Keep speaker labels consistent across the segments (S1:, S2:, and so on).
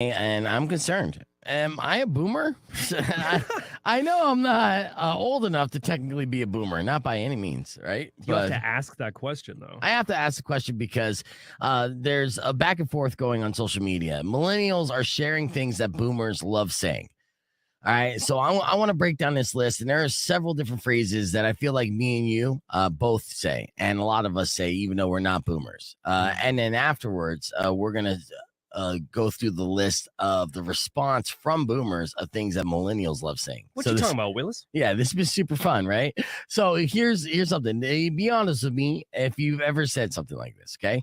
S1: and I'm concerned. Am I a boomer? I know I'm not old enough to technically be a boomer, not by any means, right?
S2: You have
S1: But
S2: to ask that question, though.
S1: I have to ask the question because there's a back and forth going on social media. Millennials are sharing things that boomers love saying. All right, so I want to break down this list, and there are several different phrases that I feel like me and you both say, and a lot of us say, even though we're not boomers. And then afterwards, we're gonna go through the list of the response from boomers of things that millennials love saying.
S2: What
S1: So
S2: you
S1: this,
S2: talking about, Willis?
S1: yeah, this has been super fun, right? So here's something. Be honest with me if you've ever said something like this, okay?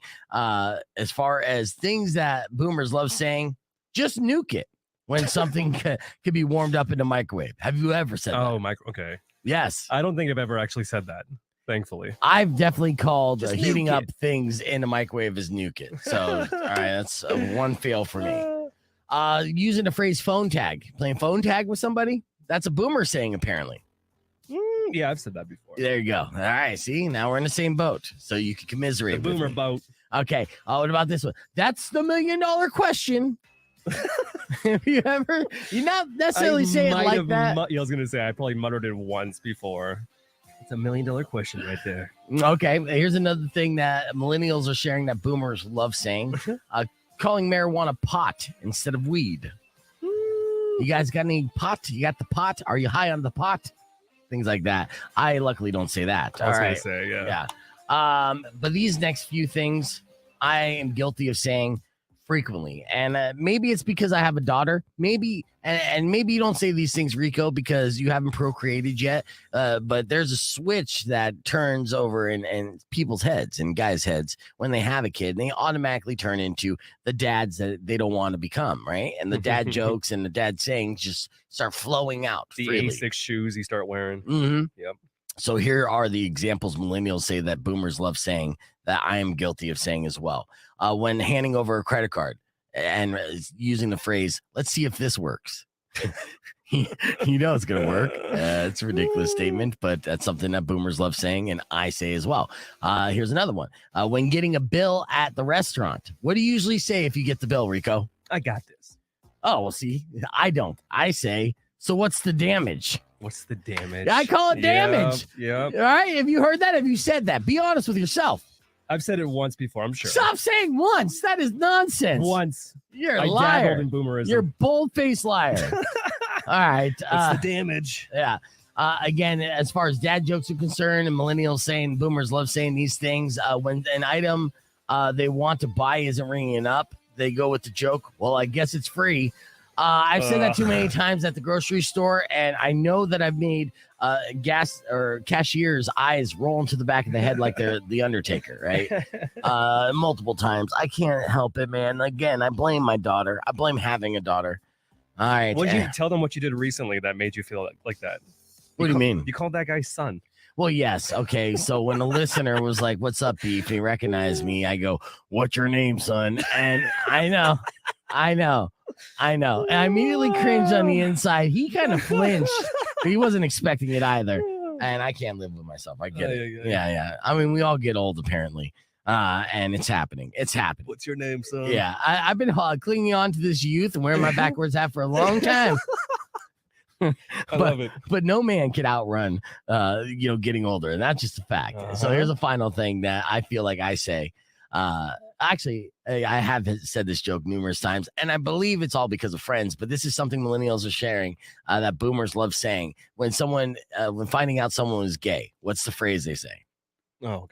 S1: As far as things that boomers love saying, just nuke it when something could be warmed up in the microwave. Have you ever said that?
S2: Oh, okay.
S1: Yes.
S2: I don't think I've ever actually said that, thankfully.
S1: I've definitely called
S2: Just
S1: heating
S2: nuke
S1: up
S2: it.
S1: things in the microwave as nuke it. So, all right, that's one fail for me. Using the phrase phone tag, playing phone tag with somebody, that's a boomer saying apparently.
S2: Yeah, I've said that before.
S1: There you go. All right, see, now we're in the same boat, so you can commiserate.
S2: The
S1: with
S2: boomer
S1: me.
S2: boat.
S1: Okay. What about this one? That's the $1 million question. Have you ever? You're not necessarily saying it like that.
S2: I was gonna say I probably muttered it once before. It's $1 million question right there.
S1: Okay. Here's another thing that millennials are sharing that boomers love saying: calling marijuana pot instead of weed. You guys got any pot? You got the pot? Are you high on the pot? Things like that. I luckily don't say that.
S2: I was
S1: All
S2: gonna
S1: right.
S2: say, yeah.
S1: But these next few things I am guilty of saying frequently, and maybe it's because I have a daughter. Maybe and maybe you don't say these things, Rico, because you haven't procreated yet. But there's a switch that turns over in people's heads and guys' heads when they have a kid, and they automatically turn into the dads that they don't want to become, right? And the dad jokes and the dad sayings just start flowing out.
S2: The
S1: freely.
S2: A6 shoes you start wearing.
S1: Mm-hmm.
S2: Yep.
S1: So here are the examples millennials say that boomers love saying that I am guilty of saying as well. When handing over a credit card and using the phrase, let's see if this works. You know it's going to work. It's a ridiculous statement, but that's something that boomers love saying, and I say as well. Here's another one. When getting a bill at the restaurant, what do you usually say if you get the bill, Rico?
S2: I got this.
S1: Oh, well, see, I don't. I say, so what's the damage?
S2: What's the damage?
S1: I call it damage.
S2: Yep.
S1: All right. Have you heard that? Have you said that? Be honest with yourself.
S2: I've said it once before, I'm sure.
S1: Stop saying once. That is nonsense.
S2: Once.
S1: You're a
S2: I
S1: liar.
S2: dabbled in boomerism.
S1: You're a bold-faced liar. All right.
S2: That's the damage.
S1: Yeah. Again, as far as dad jokes are concerned, and millennials saying boomers love saying these things, when an item they want to buy isn't ringing up, they go with the joke, well, I guess it's free. I've said that too many times at the grocery store, and I know that I've made gas or cashiers' eyes roll into the back of the head like they're the Undertaker, right? Multiple times. I can't help it, man. Again, I blame my daughter. I blame having a daughter. All right.
S2: What did you tell them what you did recently that made you feel like that?
S1: What do you mean?
S2: You called that guy son.
S1: Well, yes. Okay. So when the listener was like, what's up, Beef? He recognized me. I go, what's your name, son? And I know. And I immediately cringed on the inside. He kind of flinched. He wasn't expecting it either. And I can't live with myself. I get it. Yeah. I mean, we all get old, apparently. And it's happening.
S2: What's your name, son?
S1: Yeah. I've been clinging on to this youth and wearing my backwards hat for a long time.
S2: I love it.
S1: But no man can outrun, getting older, and that's just a fact. So here's a final thing that I feel like I say. Actually, I have said this joke numerous times, and I believe it's all because of friends. But this is something millennials are sharing that boomers love saying. When finding out someone is gay, what's the phrase they say?
S2: Oh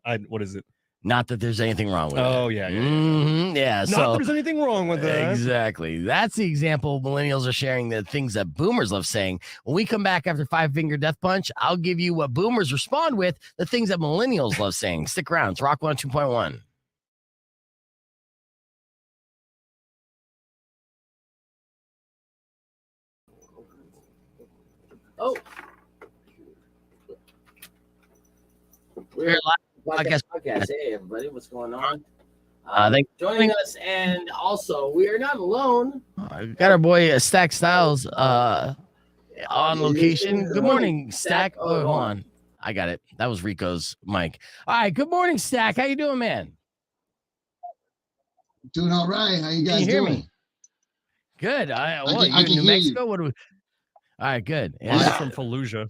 S2: God, what is it?
S1: Not that there's anything wrong with it.
S2: Oh, yeah.
S1: Mm-hmm, yeah.
S2: Not that there's anything wrong with that.
S1: Exactly. That's the example millennials are sharing, the things that boomers love saying. When we come back after Five Finger Death Punch, I'll give you what boomers respond with, the things that millennials love saying. Stick around. It's Rock 102.1. Oh. We're live. Podcast. Hey, everybody, what's going on? Thanks for joining us, and also we are not alone. We got our boy Stack Styles on location. Good morning, Stack. Oh, hold on, I got it. That was Rico's mic. All right, good morning, Stack. How you doing, man?
S3: Doing all right. How you guys
S1: Can you hear
S3: doing?
S1: me? Good.
S3: I
S1: You in
S3: can
S1: New
S3: hear
S1: Mexico? What do we? All right, good.
S2: Live from Fallujah.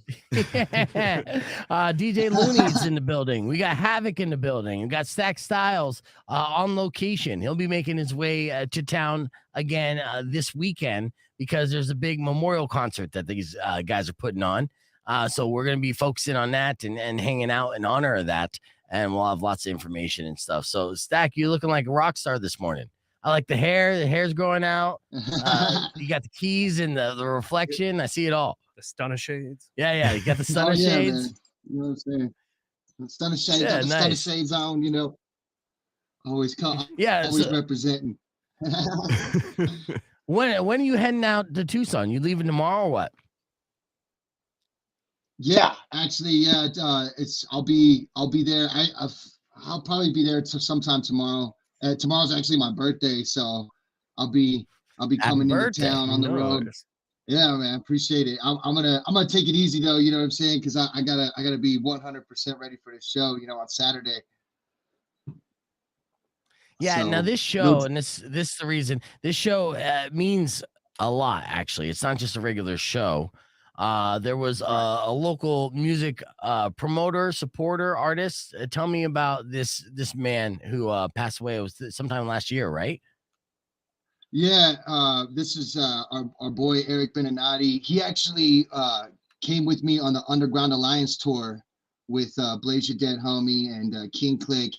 S1: DJ Looney's in the building. We got Havoc in the building. We got Stack Styles on location. He'll be making his way to town again this weekend because there's a big memorial concert that these guys are putting on. So we're going to be focusing on that and hanging out in honor of that. And we'll have lots of information and stuff. So, Stack, you're looking like a rock star this morning. I like the hair. The hair's growing out. You got the keys and the reflection. I see it all.
S2: The stunner shades.
S1: Yeah. You got the stunner shades.
S3: Man. You know what I'm saying? The stunner shades.
S1: Yeah,
S3: Got the
S1: nice.
S3: stunner shades on. You know, always representing.
S1: When are you heading out to Tucson? You leaving tomorrow or what?
S3: Yeah, actually, yeah. I'll be there. I'll probably be there sometime tomorrow. Tomorrow's actually my birthday, so I'll be coming into town on the road. Yeah, man, appreciate it. I'm gonna take it easy though. You know what I'm saying? Because I gotta be 100% ready for the show. You know, on Saturday.
S1: Yeah.
S3: So,
S1: now this show, and this is the reason this show means a lot. Actually, it's not just a regular show. There was a local music promoter, supporter, artist. Tell me about this man who passed away. It was sometime last year, right?
S3: Yeah, this is our boy Eric Beninati. He actually came with me on the Underground Alliance tour with Blaze Your Dead Homie and King Click.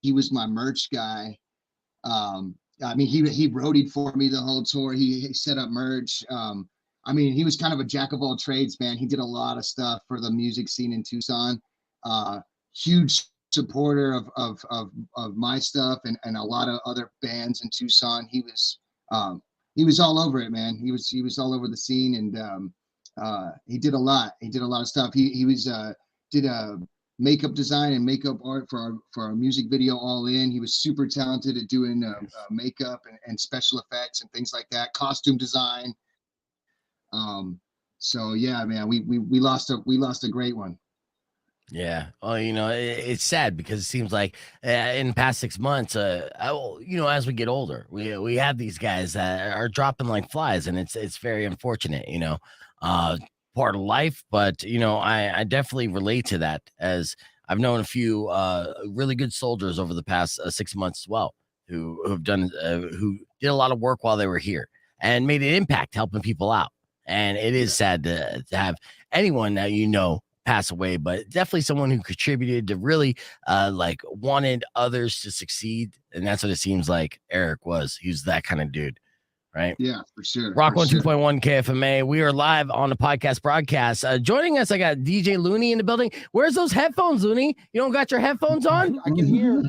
S3: He was my merch guy. I mean, he roadied for me the whole tour. He set up merch. I mean, he was kind of a jack of all trades, man. He did a lot of stuff for the music scene in Tucson. Huge supporter of my stuff and a lot of other bands in Tucson. He was all over it, man. He was all over the scene, and he did a lot. He did a lot of stuff. He did a makeup design and makeup art for our music video All In. He was super talented at doing makeup and special effects and things like that, costume design. So yeah, man, we lost a great one.
S1: Yeah. Well, it's sad because it seems like in the past 6 months, as we get older, we have these guys that are dropping like flies, and it's very unfortunate, part of life. But I definitely relate to that, as I've known a few really good soldiers over the past 6 months as well, who did a lot of work while they were here and made an impact helping people out. And it is sad to have anyone that pass away, but definitely someone who contributed to really wanted others to succeed. And that's what it seems like Eric was. He was that kind of dude, right?
S3: Yeah, for sure.
S1: Rock 102.1 KFMA. We are live on the podcast broadcast. Joining us, I got DJ Looney in the building. Where's those headphones, Looney? You don't got your headphones on?
S4: I can hear.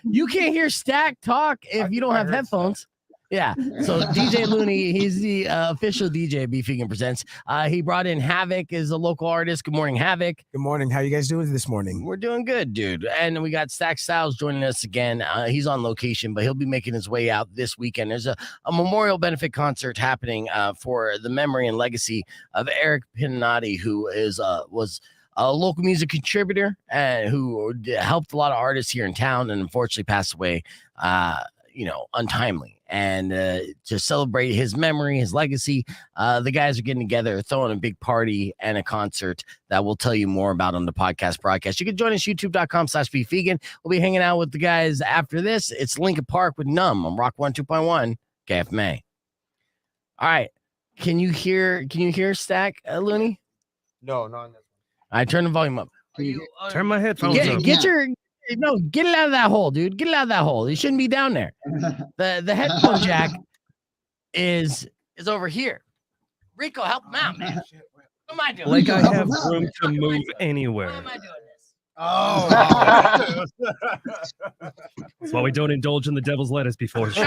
S1: You can't hear Stack talk if you don't have headphones. Yeah. So DJ Looney, he's the official DJ Beef Vegan Presents. He brought in Havoc as a local artist. Good morning, Havoc.
S4: Good morning. How you guys doing this morning?
S1: We're doing good, dude. And we got Stack Styles joining us again. He's on location, but he'll be making his way out this weekend. There's a memorial benefit concert happening for the memory and legacy of Eric Beninati, who was a local music contributor and who helped a lot of artists here in town, and unfortunately passed away untimely. And to celebrate his memory, his legacy, the guys are getting together, throwing a big party and a concert that we'll tell you more about on the podcast broadcast. You can join us, youtube.com/beefvegan. We'll be hanging out with the guys after this. It's Lincoln Park with Numb on Rock 102.1 KFMA. All right. Can you hear Stack, Looney?
S4: No, not in this
S1: I turn the volume up.
S2: Turn my headphones up.
S1: Get it out of that hole, dude. Get it out of that hole. You shouldn't be down there. The headphone jack is over here. Rico, help him out, man. What am I doing?
S2: Like I have room to move
S1: Why
S2: anywhere.
S1: am I doing this?
S4: Oh.
S2: That's why we don't indulge in the devil's lettuce before the show.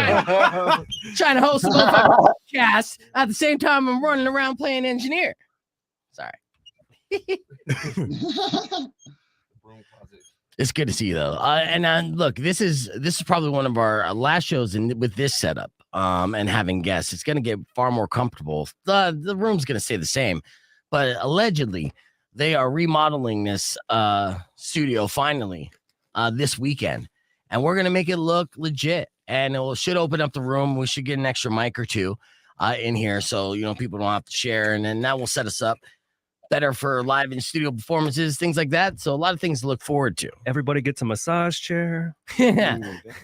S1: Trying to host a motherfucking podcast at the same time I'm running around playing engineer. Sorry. It's good to see you though. And look, this is probably one of our last shows with this setup. And having guests, it's going to get far more comfortable. The room's going to stay the same, but allegedly they are remodeling this studio finally this weekend, and we're going to make it look legit. and it should open up the room. We should get an extra mic or two in here, so people don't have to share, and then that will set us up better for live in studio performances, things like that. So a lot of things to look forward to.
S2: Everybody gets a massage chair.
S1: Yeah.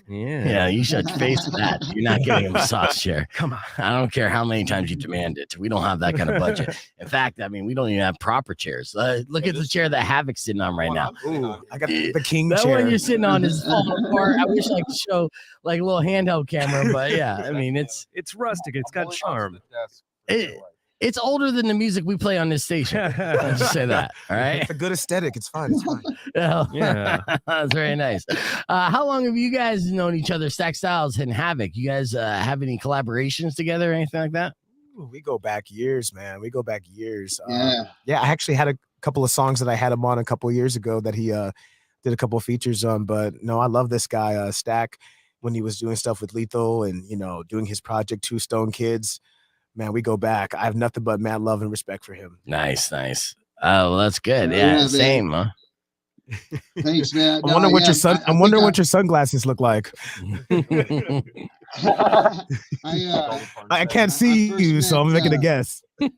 S2: Yeah.
S1: You shut your face to that. You're not getting a massage chair.
S2: Come on.
S1: I don't care how many times you demand it. We don't have that kind of budget. In fact, we don't even have proper chairs. Look at the chair that Havoc's sitting on right now.
S4: Ooh, I got the king
S1: That
S4: chair.
S1: one you're sitting on is falling apart. I wish I could show like a little handheld camera, but yeah,
S2: It's rustic. It's got charm.
S1: it's older than the music we play on this station. I'll just say that. All right.
S4: It's a good aesthetic. It's fine. It's fine.
S2: Yeah.
S1: That's very nice. How long have you guys known each other, Stack Styles and Havoc? You guys have any collaborations together or anything like that?
S4: Ooh, we go back years, man. We go back years.
S3: Yeah.
S4: I actually had a couple of songs that I had him on a couple of years ago that he did a couple of features on. But no, I love this guy, Stack, when he was doing stuff with Lethal and, doing his project, Two Stone Kids. Man, we go back. I have nothing but mad love and respect for him.
S1: Nice. Oh, well, that's good.
S3: Yeah,
S1: Yeah,
S3: man.
S1: same, huh?
S3: Thanks, man.
S4: I'm wondering what your sunglasses look like. I can't see you, so I'm making a guess.
S3: I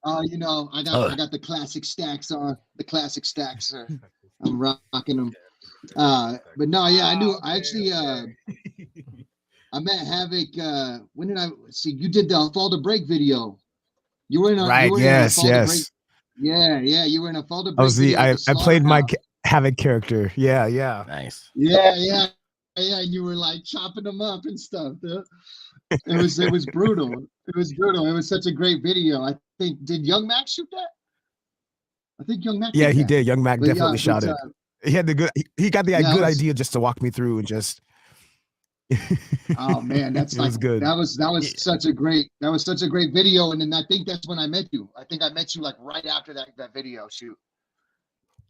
S3: got the classic stacks on. The classic stacks. I'm rocking them. But no, yeah, I met Havoc. When did I see? You did the Fall to Break video. You were in a
S4: Right.
S3: you were in a
S4: Yes.
S3: Fall to
S4: Yes.
S3: Break- Yeah. You were in a Fall to Break.
S4: I was
S3: video
S4: I
S3: with the
S4: played my
S3: Slaughterhouse.
S4: Havoc character. Yeah.
S1: Nice.
S3: Yeah. And you were like chopping them up and stuff. Dude. It was brutal. It was such a great video. I think did Young Mac shoot that? I think Young Mac.
S4: Yeah,
S3: did
S4: he
S3: that.
S4: did. Young Mac
S3: But
S4: definitely shot it. He had the good. He got the
S3: Yeah,
S4: good
S3: it was-
S4: idea just to walk me through and just.
S3: Oh man, that's
S4: It was good.
S3: That was such a great video. And then I think that's when I met you. I think I met you like right after that video shoot.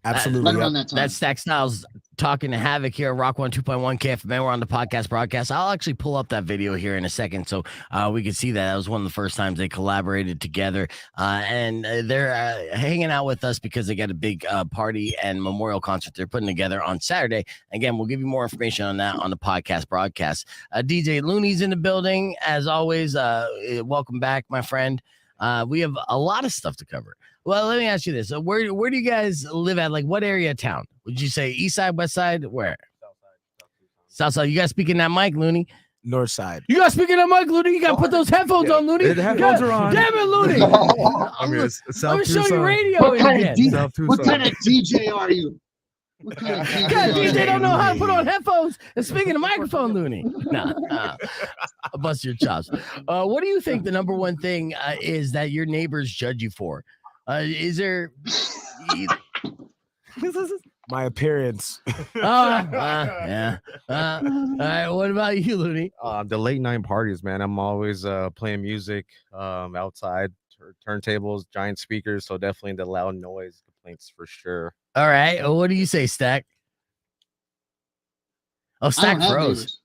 S4: Absolutely.
S3: Right
S4: yeah.
S3: around that time.
S1: That's Stack Styles talking to Havoc here, Rock 102.1 KFMA. We're on the podcast broadcast. I'll actually pull up that video here in a second so we can see that. That was one of the first times they collaborated together. And they're hanging out with us because they got a big party and memorial concert they're putting together on Saturday. Again, we'll give you more information on that on the podcast broadcast. DJ Looney's in the building. As always, welcome back, my friend. We have a lot of stuff to cover. Well, let me ask you this. Where do you guys live at? Like, what area of town? Would you say east side, west side? Where? South side. You guys speaking that mic, Looney?
S4: North side.
S1: You guys speaking that mic, Looney? You got to put those headphones on, Looney.
S2: The headphones are on.
S1: Damn it, Looney.
S2: I'm here.
S1: Let me show you radio
S3: What kind of
S1: again.
S3: DJ What kind of DJ are you? What kind of
S1: You got
S3: DJ are you?
S1: DJ don't know how to put on headphones and speak in the microphone, Looney. Nah. I'll bust your chops. What do you think the number one thing is that your neighbors judge you for? Is there?
S4: My appearance.
S1: Yeah. All right. What about you, Looney?
S5: The late night parties, man. I'm always playing music outside, turntables, giant speakers. So definitely the loud noise complaints for sure.
S1: All right. What do you say, Stack? Oh,
S3: I
S1: Stack
S3: don't have
S1: froze.
S3: neighbors.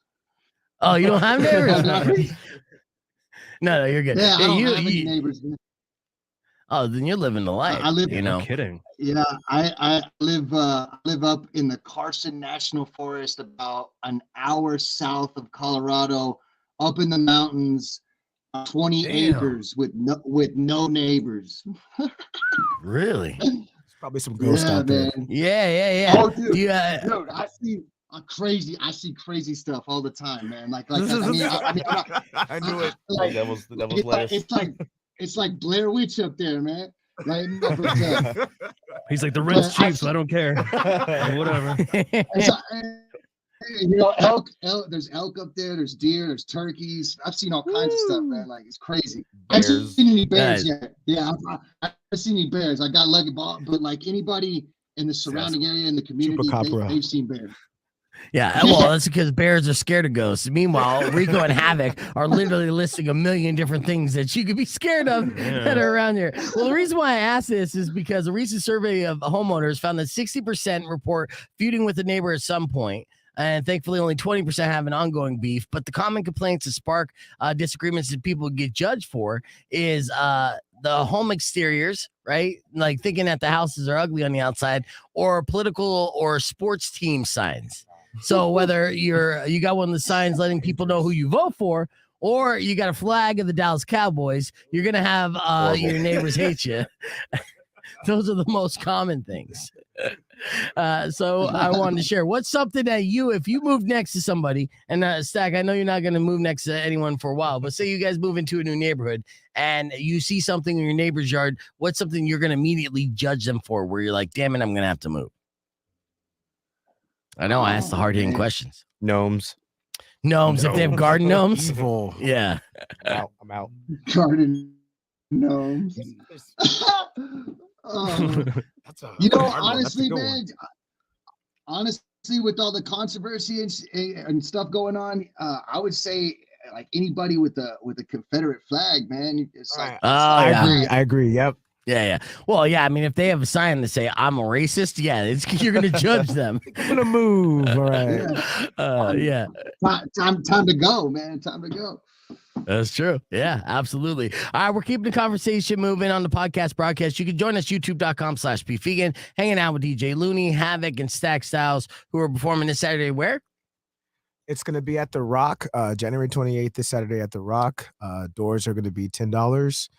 S1: Oh, you don't have neighbors?
S3: Yeah,
S1: No, you're good.
S3: I don't
S1: You-
S3: have any
S1: you-
S3: neighbors. Man.
S1: oh, then you're living the life.
S3: I live-
S1: You
S2: No
S1: know.
S2: kidding.
S3: Yeah, I live up in the Carson National Forest, about an hour south of Colorado, up in the mountains, 20
S1: Damn.
S3: acres with no neighbors.
S1: Really?
S4: There's probably some ghosts
S3: Yeah,
S4: out there.
S3: man.
S1: Yeah.
S3: Oh, dude,
S1: Do you,
S3: dude, I see crazy stuff all the time, man. Like I mean, I'm not,
S4: I knew it.
S3: like,
S5: Devil's lettuce.
S3: it's like Blair Witch up there, man. Like, no, but,
S2: He's like, the rent's
S3: But I-
S2: cheap, so I don't care. Whatever.
S3: it's, elk. There's elk up there. There's deer. There's turkeys. I've seen all kinds of stuff, man. Like it's crazy. I haven't
S5: Bears.
S3: seen any bears
S1: Nice.
S3: yet. Yeah, I haven't seen any bears. I got lucky, but like anybody in the surrounding area in the community,
S4: Chupacabra.
S3: they've seen bears.
S1: Yeah, well, that's because bears are scared of ghosts. Meanwhile, Rico and Havoc are literally listing a million different things that you could be scared of that are around here. Well, the reason why I asked this is because a recent survey of homeowners found that 60% report feuding with a neighbor at some point. And thankfully, only 20% have an ongoing beef. But the common complaints that spark disagreements that people get judged for is the home exteriors, right? Like thinking that the houses are ugly on the outside, or political or sports team signs. So whether you got one of the signs letting people know who you vote for, or you got a flag of the Dallas Cowboys, you're gonna have your neighbors hate you. Those are the most common things. So I wanted to share what's something that if you move next to somebody, and Stack, I know you're not going to move next to anyone for a while, but say you guys move into a new neighborhood and you see something in your neighbor's yard, what's something you're going to immediately judge them for where you're like, damn it, I'm going to have to move? I know I asked the hard-hitting questions.
S5: Gnomes.
S1: Gnomes, if they have garden gnomes.
S4: Evil.
S1: Yeah.
S5: I'm out.
S3: Garden gnomes.
S4: That's a
S3: You know,
S4: hard one. That's a
S3: honestly,
S4: good one.
S3: man, honestly, with all the controversy and stuff going on, I would say like anybody with a Confederate flag, man. It's like,
S1: Oh,
S4: I
S1: yeah.
S4: agree. I agree. Yep.
S1: Yeah. Well, yeah. I mean, if they have a sign that say I'm a racist, yeah, you're going to judge them.
S4: I'm gonna move. All right.
S1: Yeah.
S3: time to go, man. Time to go.
S1: That's true. Yeah, absolutely. All right, we're keeping the conversation moving on the podcast broadcast. You can join us, youtube.com/BeefVegan, hanging out with DJ Looney, Havoc, and Stack Styles, who are performing this Saturday. Where?
S4: It's going to be at The Rock, January 28th, this Saturday at The Rock. Doors are going to be $10.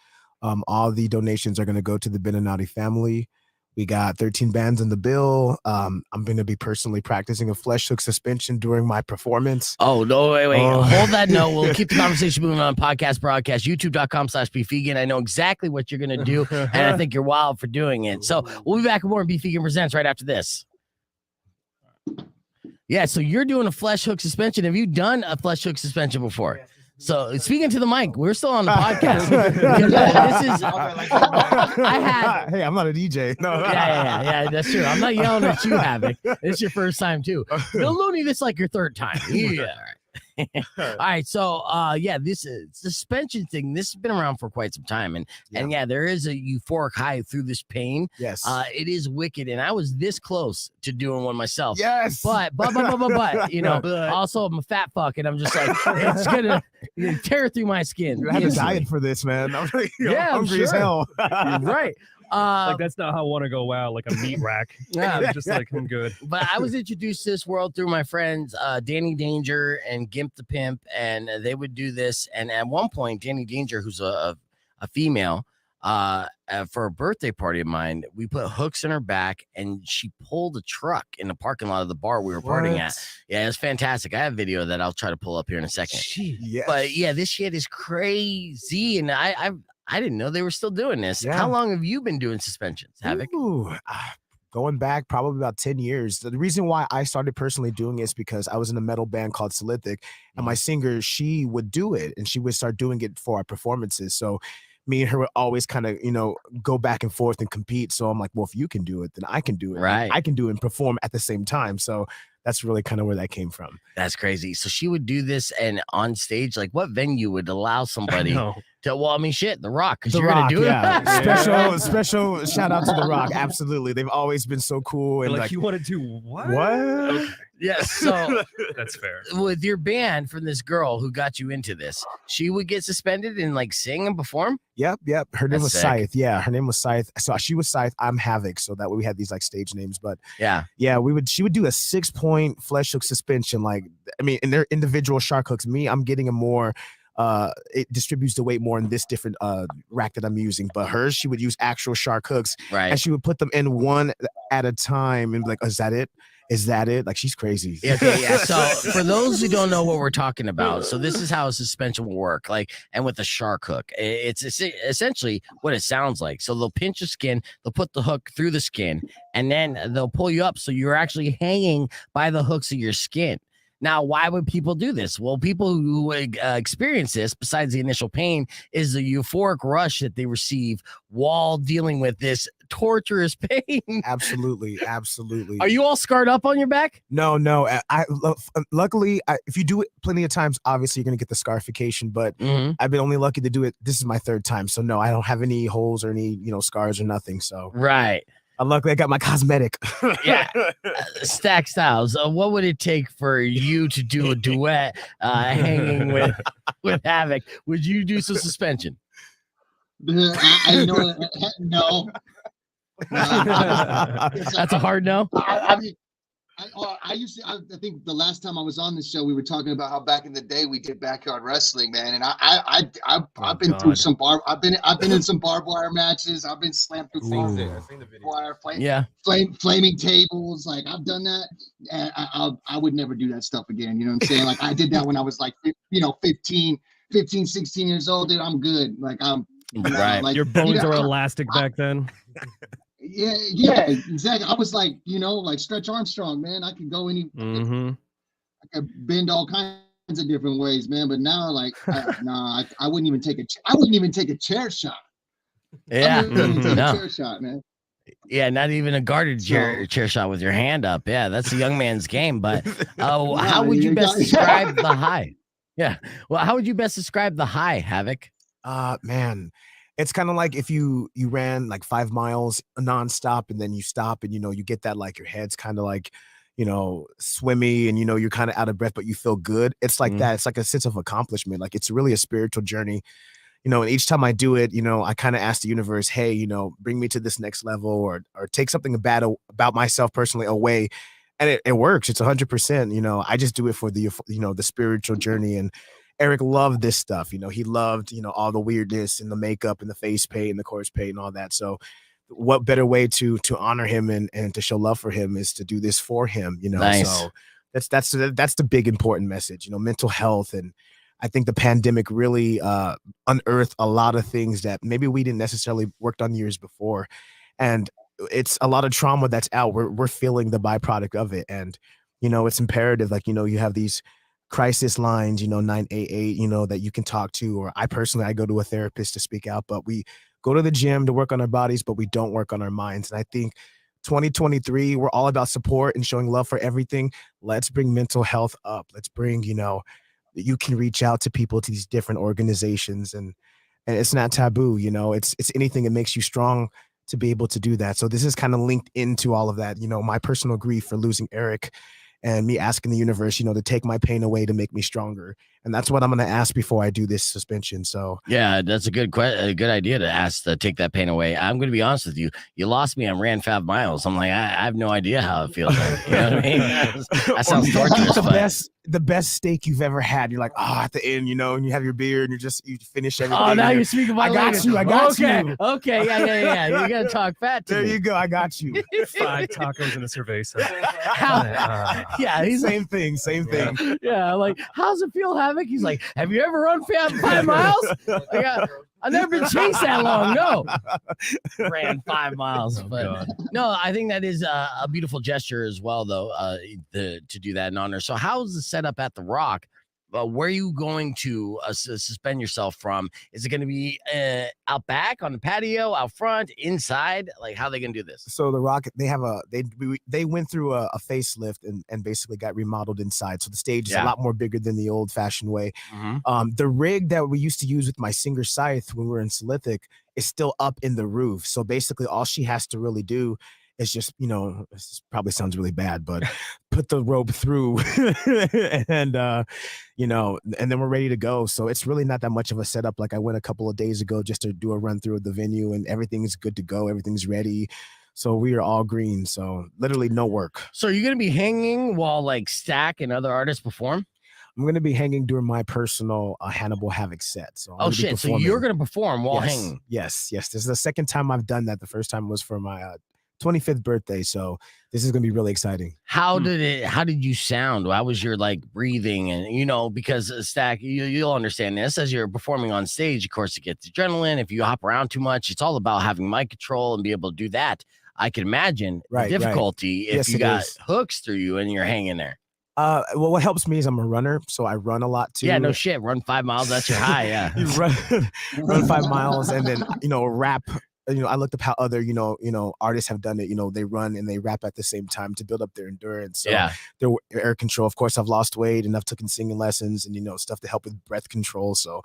S4: All the donations are going to go to the Beninati family. We got 13 bands on the bill. I'm going to be personally practicing a flesh hook suspension during my performance.
S1: Oh, no, wait.
S4: Oh.
S1: Hold that note. We'll keep the conversation moving on podcast broadcast, youtube.com/BeefVegan. I know exactly what you're going to do, and I think you're wild for doing it. So we'll be back with more Beef Vegan Presents right after this. Yeah, so you're doing a flesh hook suspension. Have you done a flesh hook suspension before? So speaking to the mic, we're still on the podcast. This is I had.
S4: Hey, I'm not a DJ. No.
S1: Yeah. That's true. I'm not yelling at you, Havoc. It's your first time too. Bill Looney, this is like your third time. Yeah. All right. So this suspension thing, this has been around for quite some time. And there is a euphoric high through this pain.
S4: Yes.
S1: It is wicked. And I was this close to doing one myself.
S4: Yes.
S1: But you know, also I'm a fat fuck, and I'm just like, it's gonna tear through my skin.
S4: You have a
S1: instantly.
S4: diet for this, man. I'm like,
S1: Yeah, I'm
S4: hungry as
S1: sure.
S4: hell.
S1: You're right.
S2: Like that's not how I want to go out, like a meat rack.
S1: Yeah.
S2: I'm just like, I'm good.
S1: But I was introduced to this world through my friends Danny Danger and Gimp the Pimp, and they would do this. And at one point, Danny Danger, who's a female, for a birthday party of mine, we put hooks in her back, and she pulled a truck in the parking lot of the bar we were partying at. Yeah, it's fantastic. I have video that I'll try to pull up here in a second.
S4: Yes.
S1: But yeah, this shit is crazy, and I didn't know they were still doing this.
S4: Yeah.
S1: How long have you been doing suspensions, Havoc?
S4: Ooh, going back probably about 10 years. The reason why I started personally doing it is because I was in a metal band called Solithic, and my singer, she would do it, and she would start doing it for our performances. So me and her would always kind of, go back and forth and compete. So I'm like, well, if you can do it, then I can do it.
S1: Right.
S4: I can do it and perform at the same time. So that's really kind of where that came from.
S1: That's crazy. So she would do this, and on stage, like what venue would allow somebody to? Well, I mean, shit, The Rock, because
S4: The
S1: you're
S4: Rock,
S1: gonna do
S4: yeah.
S1: it.
S4: Special shout out to The Rock. Absolutely, they've always been so cool. And
S2: Like you want to do what?
S4: What?
S2: Okay,
S1: Yes. So
S2: that's fair.
S1: with your band from this girl who got you into this, she would get suspended and like sing and perform.
S4: Yep. Her name
S1: That's
S4: was
S1: sick.
S4: Scythe. Yeah, her name was Scythe. So she was Scythe. I'm Havoc. So that way we had these like stage names. But
S1: Yeah.
S4: she would do a 6-point flesh hook suspension. Like, I mean, in their individual shark hooks. Me, I'm getting a more. It distributes the weight more in this different rack that I'm using. But hers, she would use actual shark hooks,
S1: Right.
S4: and she would put them in one at a time and be like, "Is that it? Is that it?" Like, she's crazy.
S1: Yeah, okay, yeah. So for those who don't know what we're talking about, so this is how a suspension will work. Like, and with a shark hook, it's essentially what it sounds like. So they'll pinch your skin, they'll put the hook through the skin, and then they'll pull you up so you're actually hanging by the hooks of your skin. Now, why would people do this? Well, people who experience this, besides the initial pain, is the euphoric rush that they receive while dealing with this torturous pain.
S4: Absolutely.
S1: Are you all scarred up on your back?
S4: No. Luckily, if you do it plenty of times, obviously you're gonna get the scarification. But I've been only lucky to do it. This is my third time, so no, I don't have any holes or any scars or nothing. So
S1: Right.
S4: luckily, I got my cosmetic.
S1: Yeah. Stack Styles, what would it take for you to do a duet hanging with Havoc? Would you do some suspension?
S3: I know. No.
S1: That's a hard no.
S3: I mean, I used to. I think the last time I was on this show, we were talking about how back in the day we did backyard wrestling, man. And I've been through some I've been in some barbed wire matches. I've been slammed through barbed wire, flaming tables. Like I've done that, and I would never do that stuff again. You know what I'm saying? Like I did that when I was like 15, 16 years old. Dude, I'm good. Like I'm
S1: right.
S2: Like, your bones were elastic back then.
S3: Yeah, exactly. I was like, like Stretch Armstrong, man. I could go I could bend all kinds of different ways, man. But now, like, I wouldn't even take I wouldn't even take a chair shot.
S1: Yeah,
S3: I wouldn't even take a chair shot, man.
S1: Yeah, not even a guarded chair shot with your hand up. Yeah, that's a young man's game. But how would you best describe the high? Yeah, well, how would you best describe the high, Havoc?
S4: Man. It's kind of like if you ran like 5 miles nonstop and then you stop and, you get that, like your head's kind of like, swimmy and, you're kind of out of breath, but you feel good. It's like that. It's like a sense of accomplishment. Like it's really a spiritual journey, and each time I do it, I kind of ask the universe, hey, bring me to this next level or take something bad about myself personally away. And it works. It's 100%. I just do it for the, the spiritual journey. And Eric loved this stuff. He loved, all the weirdness and the makeup and the face paint and the corpse paint and all that. So what better way to honor him and to show love for him is to do this for him,
S1: Nice.
S4: So that's the big important message, mental health. And I think the pandemic really unearthed a lot of things that maybe we didn't necessarily worked on years before. And it's a lot of trauma that's out. We're feeling the byproduct of it. And, it's imperative. Like, you have these crisis lines, 988, that you can talk to, or I go to a therapist to speak out, but we go to the gym to work on our bodies, but we don't work on our minds. And I think 2023, we're all about support and showing love for everything. Let's bring mental health up. Let's bring, you can reach out to people, to these different organizations, and it's not taboo, it's anything that makes you strong to be able to do that. So this is kind of linked into all of that, my personal grief for losing Eric, and me asking the universe, to take my pain away to make me stronger. And that's what I'm going to ask before I do this suspension. So
S1: yeah, that's a good idea to ask to take that pain away. I'm going to be honest with you. You lost me. I ran 5 miles. I'm like, I have no idea how it feels. Like, you know what I mean? That sounds torturous.
S4: The best steak you've ever had. You're like, at the end, and you have your beer and you finish everything.
S1: Oh, now you're speaking about
S4: I got you.
S1: Okay. Yeah. You got to talk fat to
S4: There
S1: me.
S4: you go. I got you.
S2: 5 tacos and a cerveza.
S1: Yeah, he's
S4: same thing.
S1: Yeah, like, how's it feel, Havoc? He's like, have you ever run 5 miles? I've never been chased that long. No, ran 5 miles, but no, I think that is a beautiful gesture as well, though, to do that in honor. So, how's the setup at the Rock? Where are you going to suspend yourself from? Is it going to be out back on the patio, out front, inside? Like, how are they going to do this?
S4: So the Rock, they went through a facelift and basically got remodeled inside. So the stage is a lot more bigger than the old fashioned way. The rig that we used to use with my Singer Scythe when we were in Slithic is still up in the roof. So basically all she has to really do is just, this probably sounds really bad, but put the rope through and, and then we're ready to go. So it's really not that much of a setup. Like I went a couple of days ago just to do a run through of the venue and everything's good to go. Everything's ready. So we are all green. So literally no work.
S1: So you're going to be hanging while like Stack and other artists perform?
S4: I'm going to be hanging during my personal Hannibal Havoc set. So
S1: so you're going to perform while hanging?
S4: Yes. This is the second time I've done that. The first time was for my 25th birthday. So this is going to be really exciting.
S1: How did you sound? How was your like breathing? And, because Stack, you'll understand this as you're performing on stage, of course, it gets adrenaline. If you hop around too much, it's all about having mic control and be able to do that. I can imagine the difficulty if you got hooks through you and you're hanging there.
S4: Well, what helps me is I'm a runner, so I run a lot too.
S1: Yeah, no shit. Run 5 miles. That's your high. Yeah.
S4: You run 5 miles and then, rap. I looked up how other, artists have done it. They run and they rap at the same time to build up their endurance. So their air control. Of course, I've lost weight and I've taken singing lessons and, stuff to help with breath control. So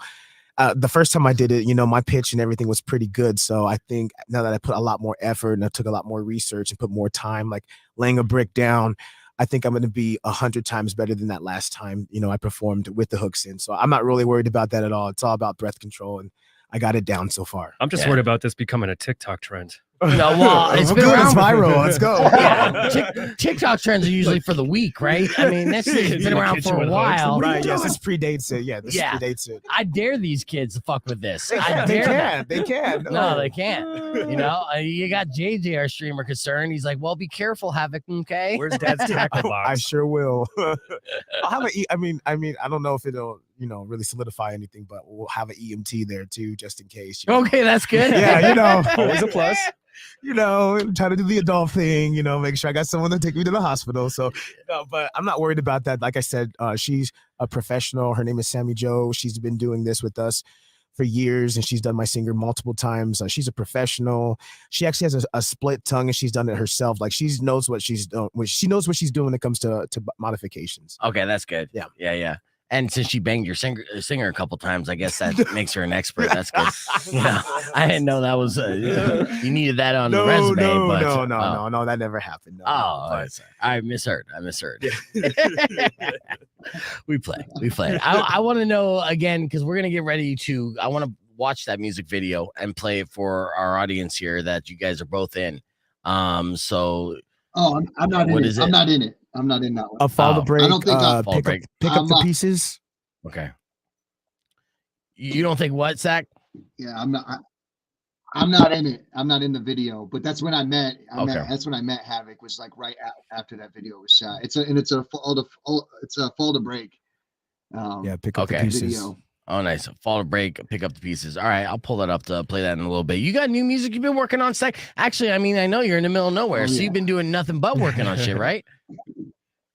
S4: the first time I did it, my pitch and everything was pretty good. So I think now that I put a lot more effort and I took a lot more research and put more time, like laying a brick down, I think I'm going to be 100 times better than that last time, I performed with the hooks in. So I'm not really worried about that at all. It's all about breath control. And I got it down so far.
S2: I'm just
S1: Yeah.
S2: worried about this becoming a TikTok trend.
S1: No, well, it's been
S4: good. It's
S1: around-
S4: viral. Let's go.
S1: Yeah, TikTok trends are usually for the week, right? I mean, this thing's
S2: It's
S1: been
S2: gonna
S1: around
S2: get
S1: for
S2: you
S1: a
S2: in hooks.
S1: while.
S4: Right. Yes, this predates it. Yeah, this
S1: Yeah.
S4: predates it.
S1: I dare these kids to fuck with this.
S4: They
S1: I
S4: can. They
S1: dare them.
S4: can. They can.
S1: No, they can't. You know, you got JJ, our streamer, concerned. He's like, "Well, be careful, Havoc." Okay.
S2: Where's Dad's tackle box?
S4: I sure will. I'll have I mean, I don't know if it'll, really solidify anything, but we'll have an EMT there too, just in case.
S1: Okay, that's good.
S4: Yeah,
S2: Always a plus.
S4: try to do the adult thing, make sure I got someone to take me to the hospital. So, no, but I'm not worried about that. Like I said, she's a professional. Her name is Sammy Jo. She's been doing this with us for years, and she's done my singer multiple times. She's a professional. She actually has a split tongue, and she's done it herself. Like she knows what she's doing. She knows what she's doing when it comes to modifications.
S1: Okay, that's good.
S4: Yeah.
S1: Yeah. And since she banged your singer a couple times, I guess that makes her an expert. That's good. Yeah, I didn't know that was you needed that on the resume. But,
S4: No, that never happened. No,
S1: Oh,
S4: but-
S1: I misheard. We play. I want to know again because we're gonna get ready to. I want to watch that music video and play it for our audience here that you guys are both in. So
S3: Oh, I'm not
S1: What
S3: in
S1: is
S3: it.
S1: it?
S3: I'm not in it. I'm not in that one.
S4: A fall
S1: Oh,
S4: to break.
S3: I don't think
S1: Fall
S4: pick
S1: break.
S4: up, pick up
S3: I'm
S4: the
S3: not-
S4: pieces.
S1: okay, you don't think what, Zach?
S3: Yeah, I'm not. I'm not in it. I'm not in the video. But that's when I met.
S1: Okay.
S3: That's when I met Havoc. Was like right after that video was shot. It's a fall to break.
S4: Yeah, pick up the
S1: Okay.
S4: pieces.
S3: Video.
S1: Oh, nice. Fall to break, pick up the pieces. All right, I'll pull that up to play that in a little bit. You got new music you've been working on, Zach? Actually, I mean, I know you're in the middle of nowhere,
S3: Oh,
S1: so
S3: yeah.
S1: you've been doing nothing but working on shit, right?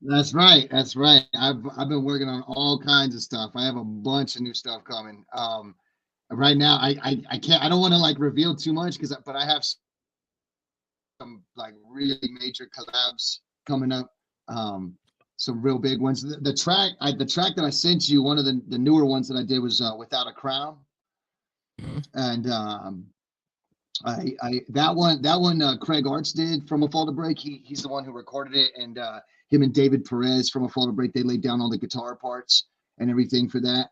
S3: That's right. That's right. I've been working on all kinds of stuff. I have a bunch of new stuff coming. Right now, I can't. I don't want to like reveal too much but I have some like really major collabs coming up. Some real big ones. The track that I sent you, one of the newer ones that I did was Without a Crown.
S1: Mhm.
S3: And that one Craig Arts did from A Fall to Break. He's the one who recorded it, and him and David Perez from A Fall to Break, they laid down all the guitar parts and everything for that.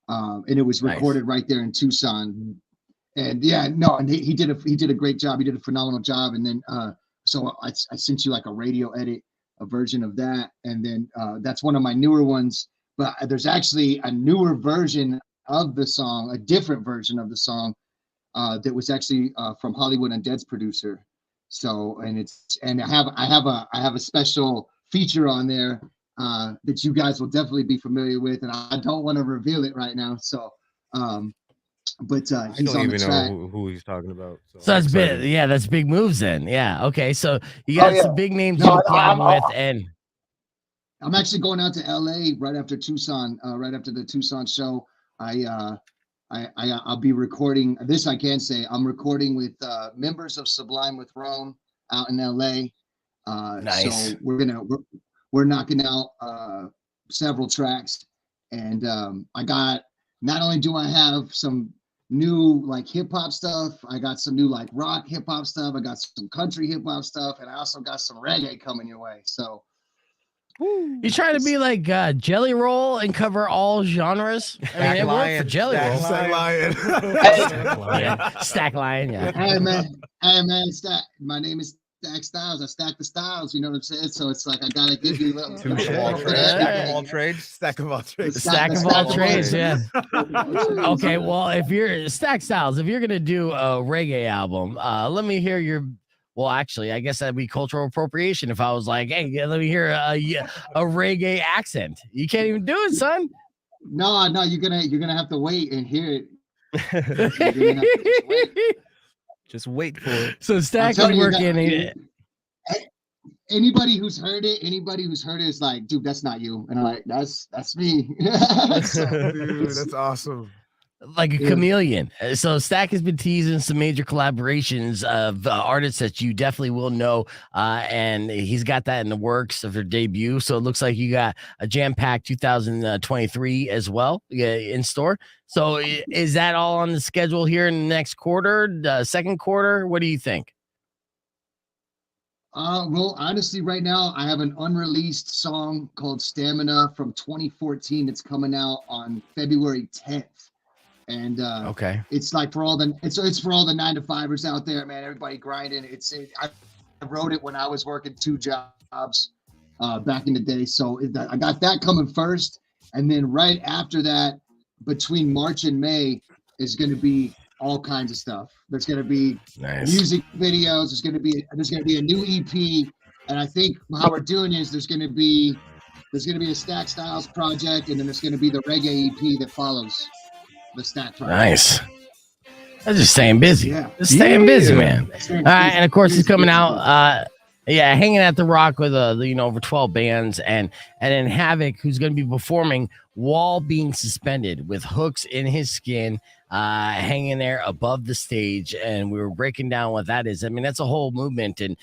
S3: And it was
S1: Nice.
S3: recorded right there in Tucson. And and he did a great job. He did a phenomenal job. And then so I sent you like a radio edit, a version of that, and then that's one of my newer ones. But there's actually a newer version of the song, a different version of the song that was actually from Hollywood Undead's producer. So I have a special feature on there that you guys will definitely be familiar with, and I don't want to reveal it right now. So but
S5: I
S3: he's
S5: don't
S3: on the
S5: even
S3: track.
S5: know who he's talking about.
S1: So that's
S5: I'm
S1: big.
S5: excited.
S1: Yeah, that's big moves then. Yeah. Okay. So you got
S3: yeah.
S1: some big names
S3: No,
S1: you're
S3: I'm-
S1: collabing with, and
S3: I'm actually going out to LA right after Tucson, right after the Tucson show. I'll be recording this. I can say I'm recording with members of Sublime with Rome out in LA.
S1: Nice.
S3: So we're knocking out several tracks, and I got, not only do I have some new like hip hop stuff, I got some new like rock hip hop stuff, I got some country hip hop stuff, and I also got some reggae coming your way. So
S1: you trying to be like Jelly Roll and cover all genres? I mean, it worked for Jelly Roll.
S4: Stack Lion.
S1: Yeah. Stack Lion. Yeah.
S3: hey man, Stack. My name is Stack Styles. I stack the styles. You know what I'm saying? So it's like I gotta give you a little.
S2: Two
S3: little
S2: all
S3: bit of
S2: trades.
S3: everything.
S5: All trades.
S4: Stack of all trades.
S1: Stack of
S3: Stack
S1: all
S3: of
S1: trades.
S3: all
S1: Yeah. Okay. Well, if you're Stack Styles, if you're gonna do a reggae album, let me hear your. Well, actually, I guess that'd be cultural appropriation if I was like, "Hey, let me hear a reggae accent." You can't even do it, son.
S3: No, you're gonna have to wait and hear it. You're gonna have to just wait.
S2: Just wait for it.
S1: So
S3: I'm
S1: Stack is
S3: telling you that-
S1: working.
S3: Anybody who's heard it is like, dude, that's not you. And I'm like, that's me.
S4: Dude, that's awesome.
S1: Like a
S3: Yeah.
S1: chameleon. So Stack has been teasing some major collaborations of artists that you definitely will know, and he's got that in the works of their debut. So it looks like you got a jam-packed 2023 as well in store. So is that all on the schedule here in the next quarter, second quarter? What do you think?
S3: Well, honestly, right now I have an unreleased song called Stamina from 2014. It's coming out on February 10th. And
S1: Okay.
S3: it's like for all the it's for all the 9-to-5ers out there, man. Everybody grinding. I wrote it when I was working 2 jobs back in the day. So I got that coming first, and then right after that, between March and May, is going to be all kinds of stuff. There's going to be
S1: Nice.
S3: music videos. There's going to be a new EP, and I think how we're doing is there's going to be a Stack Styles project, and then there's going to be the reggae EP that follows the Stack project.
S1: Nice. I'm just staying busy.
S3: Yeah.
S1: Just staying busy, man.
S3: All
S1: All right, and of course he's coming out. Hanging at the Rock with over 12 bands, and then Havoc, who's going to be performing while being suspended with hooks in his skin, hanging there above the stage. And we were breaking down what that is. I mean, that's a whole movement, and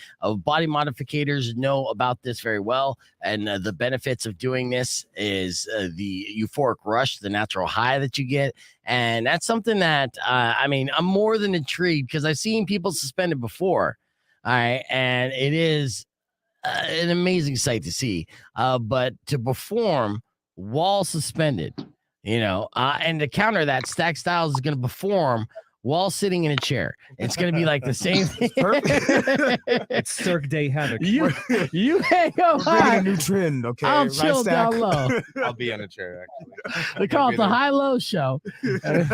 S1: body modificators know about this very well. And the benefits of doing this is the euphoric rush, the natural high that you get. And that's something that, I'm more than intrigued because I've seen people suspended before. All right. And it is an amazing sight to see. But to perform while suspended, and to counter that, Stack Styles is going to perform while sitting in a chair. It's going to be like the same thing.
S2: It's Cirque Day Havoc.
S1: You hang up
S4: We're bringing
S1: high.
S4: a new trend, okay?
S1: I'll
S4: Right,
S1: chill
S4: Stack?
S1: down low.
S5: I'll be on a chair actually.
S1: They call it the high-low show.
S4: That's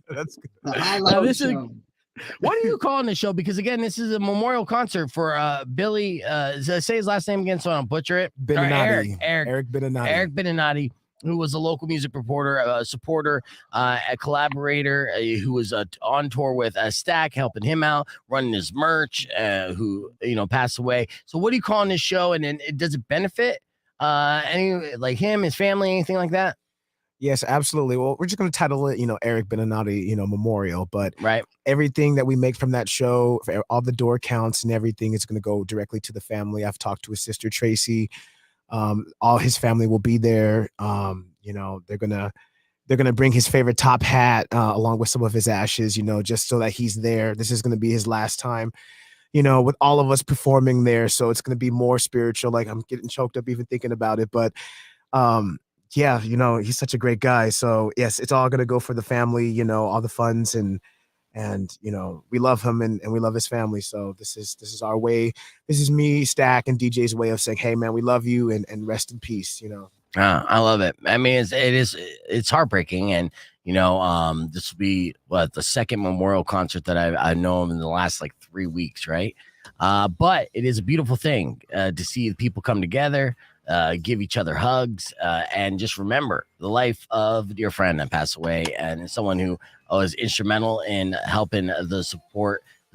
S4: good.
S3: The highlight
S1: this is-
S3: show.
S1: What are you calling this show? Because again, this is a memorial concert for Billy. Say his last name again, so I don't butcher it. Or
S4: Beninati.
S1: Eric
S4: Beninati.
S1: Eric Beninati, who was a local music reporter, supporter, a collaborator, who was on tour with Stack, helping him out, running his merch, who passed away. So, what are you calling this show? And then does it benefit any like him, his family, anything like that?
S4: Yes, absolutely. Well, we're just going to title it, Eric Beninati, Memorial. But
S1: Right.
S4: everything that we make from that show, all the door counts and everything is going to go directly to the family. I've talked to his sister, Tracy. All his family will be there. They're gonna bring his favorite top hat along with some of his ashes, just so that he's there. This is going to be his last time, with all of us performing there. So it's going to be more spiritual. Like, I'm getting choked up even thinking about it. But yeah, he's such a great guy. So yes, it's all gonna go for the family, all the funds and we love him and we love his family. So this is our way. This is me, Stack, and DJ's way of saying, hey man, we love you and rest in peace,
S1: I love it. I mean, it's heartbreaking, and this will be the second memorial concert that I know of in the last 3 weeks, right? But it is a beautiful thing to see the people come together, give each other hugs, and just remember the life of a dear friend that passed away, and someone who was instrumental in helping the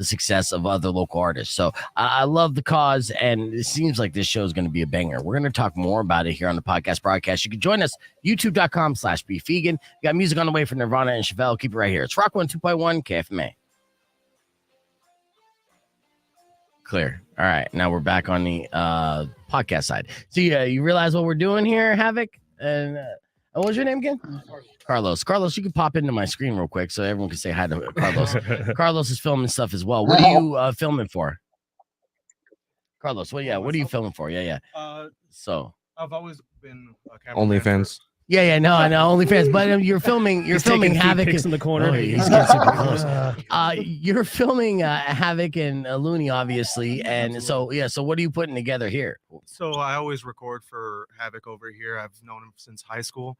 S1: success of other local artists. So I love the cause, and it seems like this show is going to be a banger. We're going to talk more about it here on the podcast broadcast. You can join us, youtube.com/beefvegan. We got music on the way from Nirvana and Chevelle. Keep it right here. It's Rock 102.1 KFMA. Clear. All right. Now we're back on the podcast side. So you realize what we're doing here, Havoc? And what was your name again? Carlos. Carlos, you can pop into my screen real quick so everyone can say hi to Carlos. Carlos is filming stuff as well. What are you filming for? Carlos, what are you filming for? Yeah. So
S6: I've always been a cameraman.
S5: OnlyFans.
S1: Yeah, no, I know, OnlyFans, but you're filming
S2: He's
S1: filming
S2: taking feet
S1: Havoc
S2: pics in the corner.
S1: Oh, he's getting super close. You're filming Havoc and Looney, obviously, and so what are you putting together here?
S6: So I always record for Havoc over here. I've known him since high school.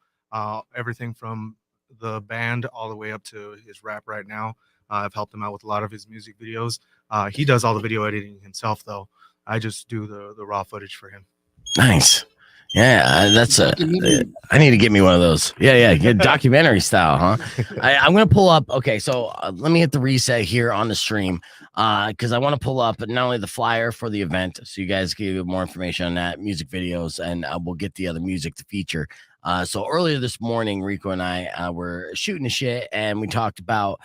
S6: Everything from the band all the way up to his rap right now. I've helped him out with a lot of his music videos. He does all the video editing himself, though. I just do the raw footage for him.
S1: Nice. Yeah, that's I need to get me one of those. Yeah, good documentary style, huh? I'm gonna pull up. Okay, so let me hit the reset here on the stream, because I want to pull up not only the flyer for the event, so you guys can get more information on that, music videos, and we'll get the other music to feature. So earlier this morning, Rico and I were shooting the shit, and we talked about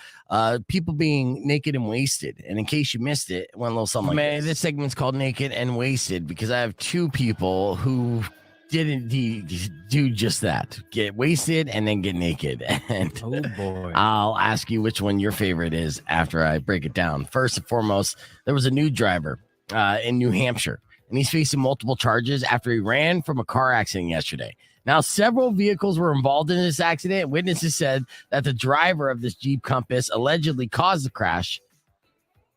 S1: people being naked and wasted. And in case you missed it, one little something. Man, this segment's called Naked and Wasted because I have two people who didn't do just that, get wasted and then get naked. And
S2: Oh boy.
S1: I'll ask you which one your favorite is after I break it down. First and foremost, there was a new driver in New Hampshire, and he's facing multiple charges after he ran from a car accident yesterday. Now, several vehicles were involved in this accident. Witnesses said that the driver of this Jeep Compass allegedly caused the crash,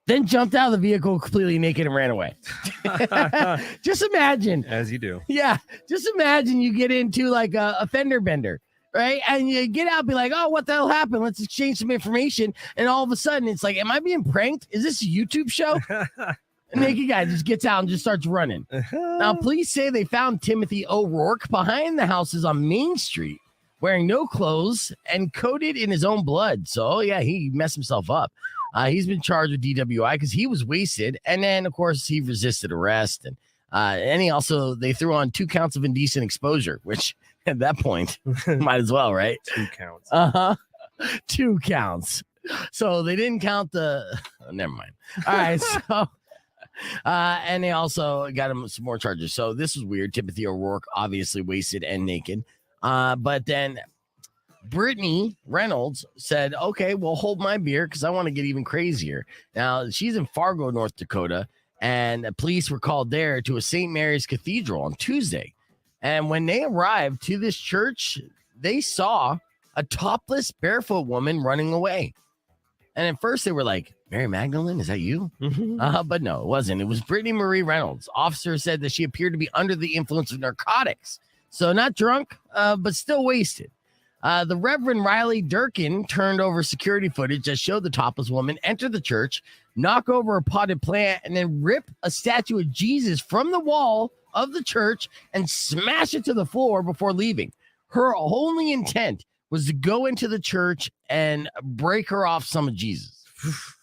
S1: then jumped out of the vehicle completely naked and ran away. Just imagine.
S2: As you do.
S1: Yeah, just imagine you get into like a fender bender, right? And you get out, be like, oh, what the hell happened? Let's exchange some information. And all of a sudden, it's like, am I being pranked? Is this a YouTube show? A naked guy just gets out and just starts running. Now, police say they found Timothy O'Rourke behind the houses on Main Street, wearing no clothes and coated in his own blood. So, yeah, he messed himself up. He's been charged with DWI because he was wasted. And then, of course, he resisted arrest. And he also, they threw on 2 counts of indecent exposure, which at that point, might as well, right?
S2: 2 counts.
S1: 2 counts. So they didn't count the, never mind. All right. So, and they also got him some more charges. So this was weird. Timothy O'Rourke, obviously wasted and naked. But then Brittany Reynolds said, okay, well, hold my beer because I want to get even crazier. Now, she's in Fargo, North Dakota, and the police were called there to a St. Mary's Cathedral on Tuesday. And when they arrived to this church, they saw a topless, barefoot woman running away. And at first they were like, Mary Magdalene, is that you? But no, it wasn't. It was Brittany Marie Reynolds. Officer said that she appeared to be under the influence of narcotics. So not drunk, but still wasted. The Reverend Riley Durkin turned over security footage that showed the topless woman enter the church, knock over a potted plant, and then rip a statue of Jesus from the wall of the church and smash it to the floor before leaving. Her only intent was to go into the church and break her off some of Jesus.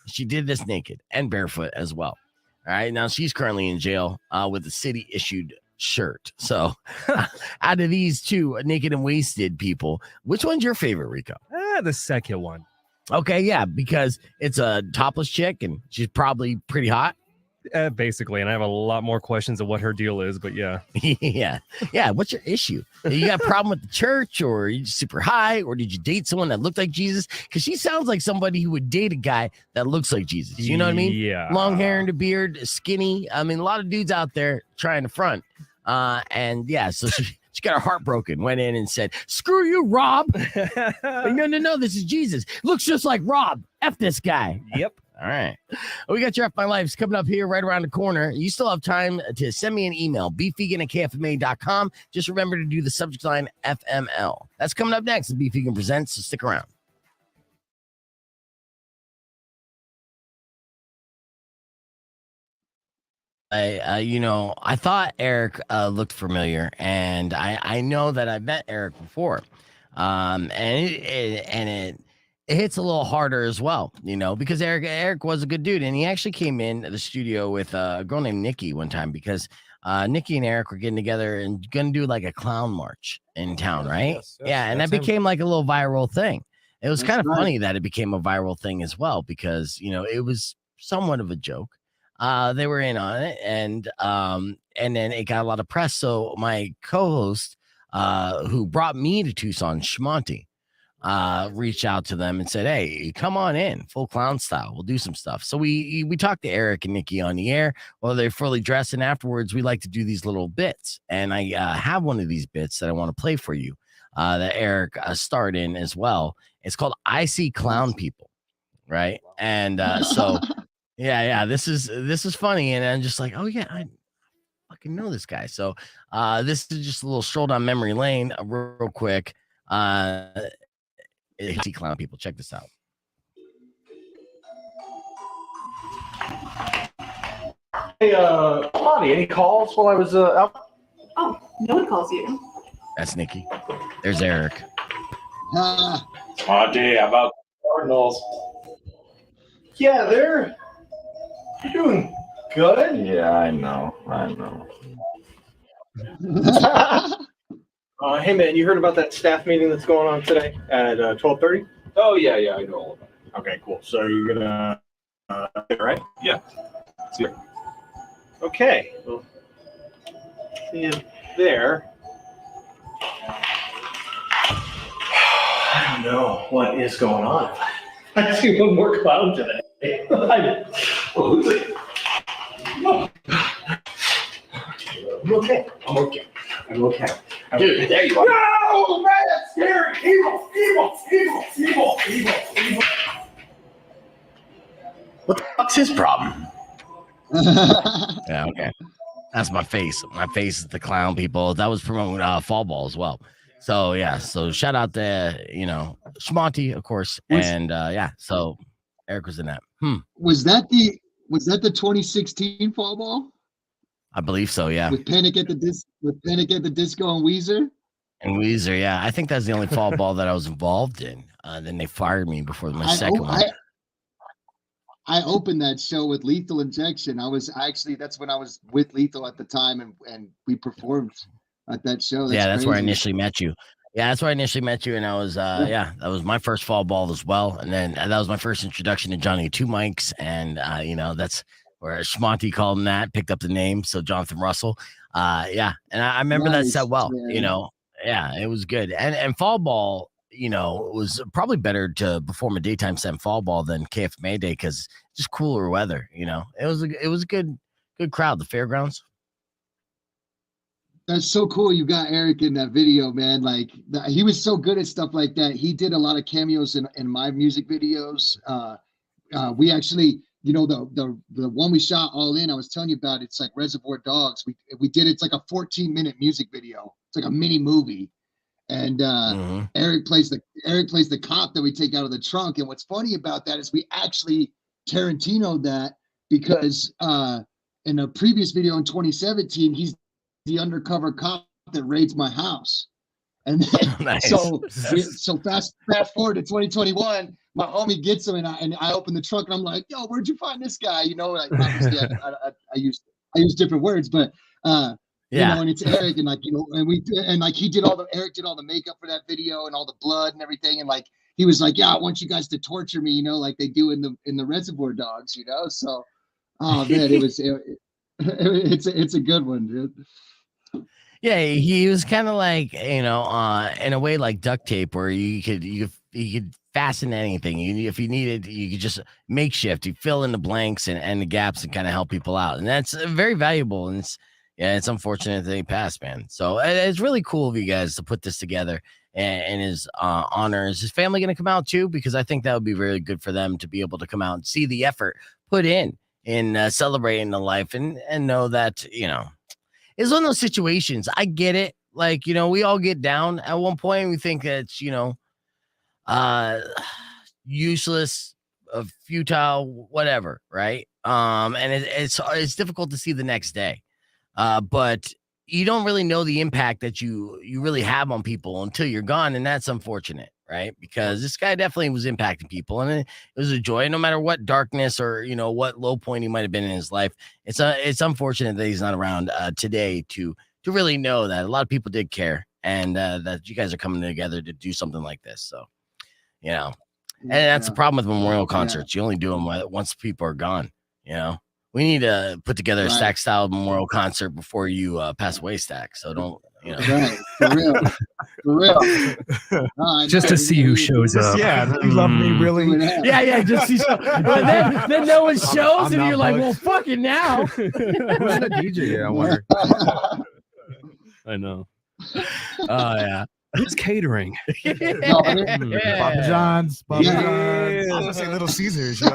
S1: She did this naked and barefoot as well. All right. Now she's currently in jail with a city issued shirt. So out of these 2 naked and wasted people, which one's your favorite, Rico?
S2: The second one.
S1: Okay. Yeah. Because it's a topless chick and she's probably pretty hot.
S2: Basically, and I have a lot more questions of what her deal is, but yeah.
S1: Yeah. What's your issue? You got a problem with the church, or are you super high, or did you date someone that looked like Jesus? Because she sounds like somebody who would date a guy that looks like Jesus. You know what I mean?
S2: Yeah.
S1: Long hair and a beard, skinny. I mean, a lot of dudes out there trying to front. And yeah, so she got her heart broken, went in and said, screw you, Rob. Like, no, this is Jesus. Looks just like Rob. F this guy.
S2: Yep.
S1: All right. We got your F My Life's coming up here right around the corner. You still have time to send me an email, beefvegan@kfma.com. Just remember to do the subject line FML. That's coming up next. The Beef Vegan Presents, so stick around. I thought Eric looked familiar, and I know that I met Eric before. And it hits a little harder as well, because Eric was a good dude, and he actually came in the studio with a girl named Nikki one time because Nikki and Eric were getting together and gonna do like a clown march in town, right?
S4: Yes,
S1: Yeah, and that
S4: that's him.
S1: became like a little viral thing. It was
S3: That's
S1: kind of
S3: right.
S1: funny that it became a viral thing as well because it was somewhat of a joke. They were in on it, and then it got a lot of press. So my co-host, who brought me to Tucson, Shmonty, reached out to them and said, hey, come on in, full clown style. We'll do some stuff. So we talked to Eric and Nikki on the air while they're fully dressed. And afterwards, we like to do these little bits. And I have one of these bits that I want to play for you that Eric starred in as well. It's called I See Clown People. Right. And so, yeah, this is funny. And I'm just like, oh, yeah, I fucking know this guy. So this is just a little stroll down memory lane real quick. See Clown People. Check this out.
S7: Hey, Lonnie, any calls while I was out?
S8: Oh, no one calls you.
S1: That's Nikki. There's Eric.
S3: Ah,
S7: Monty, how about the Cardinals? Yeah, they're doing good. Yeah, I know. Hey, man, you heard about that staff meeting that's going on today at 12:30? Oh, yeah, I know all about it. Okay, cool. So you're gonna, right? Yeah. See you. Okay. Well, see you there. I don't know what is going on. I see one more clown today. Well, who's it? I'm okay. Dude, there you are. No, man, that's scary. Evil. What the fuck's his problem?
S1: Yeah, okay. That's my face. My face is the clown people. That was promoting Fall Ball as well. So yeah, so shout out to Schmonty, of course, and so Eric was in that.
S3: Was that the 2016 Fall Ball
S1: I believe so. Yeah,
S3: with Panic at the Disco and Weezer?
S1: and Weezer. Yeah, I think that's the only Fall Ball that I was involved in. Then they fired me before my second one.
S3: I opened that show with Lethal Injection. That's when I was with Lethal at the time, and we performed at that show.
S1: That's where I initially met you. Yeah, that's where I initially met you, and I was that was my first Fall Ball as well, and then that was my first introduction to Johnny Two Mics, and that's where Schmonty called him that, picked up the name, so Jonathan Russell, and I remember that set well, it was good, and Fall Ball. It was probably better to perform a daytime set in Fall Ball than KF May Day because just cooler weather. It was a good crowd. The fairgrounds.
S3: That's so cool. You got Eric in that video, man. Like he was so good at stuff like that. He did a lot of cameos in my music videos. We actually, the one we shot all in. I was telling you about. It's like Reservoir Dogs. We did. It's like a 14-minute music video. It's like a mini movie. And Eric plays the cop that we take out of the trunk. And what's funny about that is we actually Tarantino'd that because in a previous video in 2017, he's the undercover cop that raids my house. And then,
S1: Nice.
S3: so fast forward to 2021, my homie gets him and I open the trunk and I'm like, yo, where'd you find this guy? Like obviously I use different words, but and it's Eric and Eric did all the makeup for that video and all the blood and everything. And like, he was like, I want you guys to torture me, like they do in the Reservoir Dogs, so, oh man, it's a good one, dude.
S1: Yeah, he was kind of like, in a way like duct tape where you could fasten anything. If you needed, you could just makeshift, you fill in the blanks and the gaps and kind of help people out. And that's very valuable. And it's unfortunate that he passed, man. So it's really cool of you guys to put this together in his honor. Is his family going to come out too? Because I think that would be really good for them to be able to come out and see the effort put in celebrating the life and know that, it's one of those situations. I get it. Like, we all get down at one point. We think that it's, useless, futile, whatever. Right. And it's difficult to see the next day. But you don't really know the impact that you really have on people until you're gone. And that's unfortunate, right? Because this guy definitely was impacting people and it was a joy, no matter what darkness or, what low point he might've been in his life. It's unfortunate that he's not around today to really know that a lot of people did care and that you guys are coming together to do something like this. So, and that's the problem with memorial concerts. You only do them once people are gone, We need to put together a Stack style memorial concert before you pass away, Stack. So don't,
S3: Right, for real.
S2: Just to see who shows up.
S4: Yeah, you love me, really?
S1: Yeah, just see. But then no one shows, and you're like, well, fuck it now.
S5: Who's the DJ? Yeah, I wonder.
S2: I know.
S1: Oh yeah.
S2: Who's catering?
S4: Papa John's. Papa
S3: Yeah.
S4: John's. I was gonna say Little Caesars.
S2: You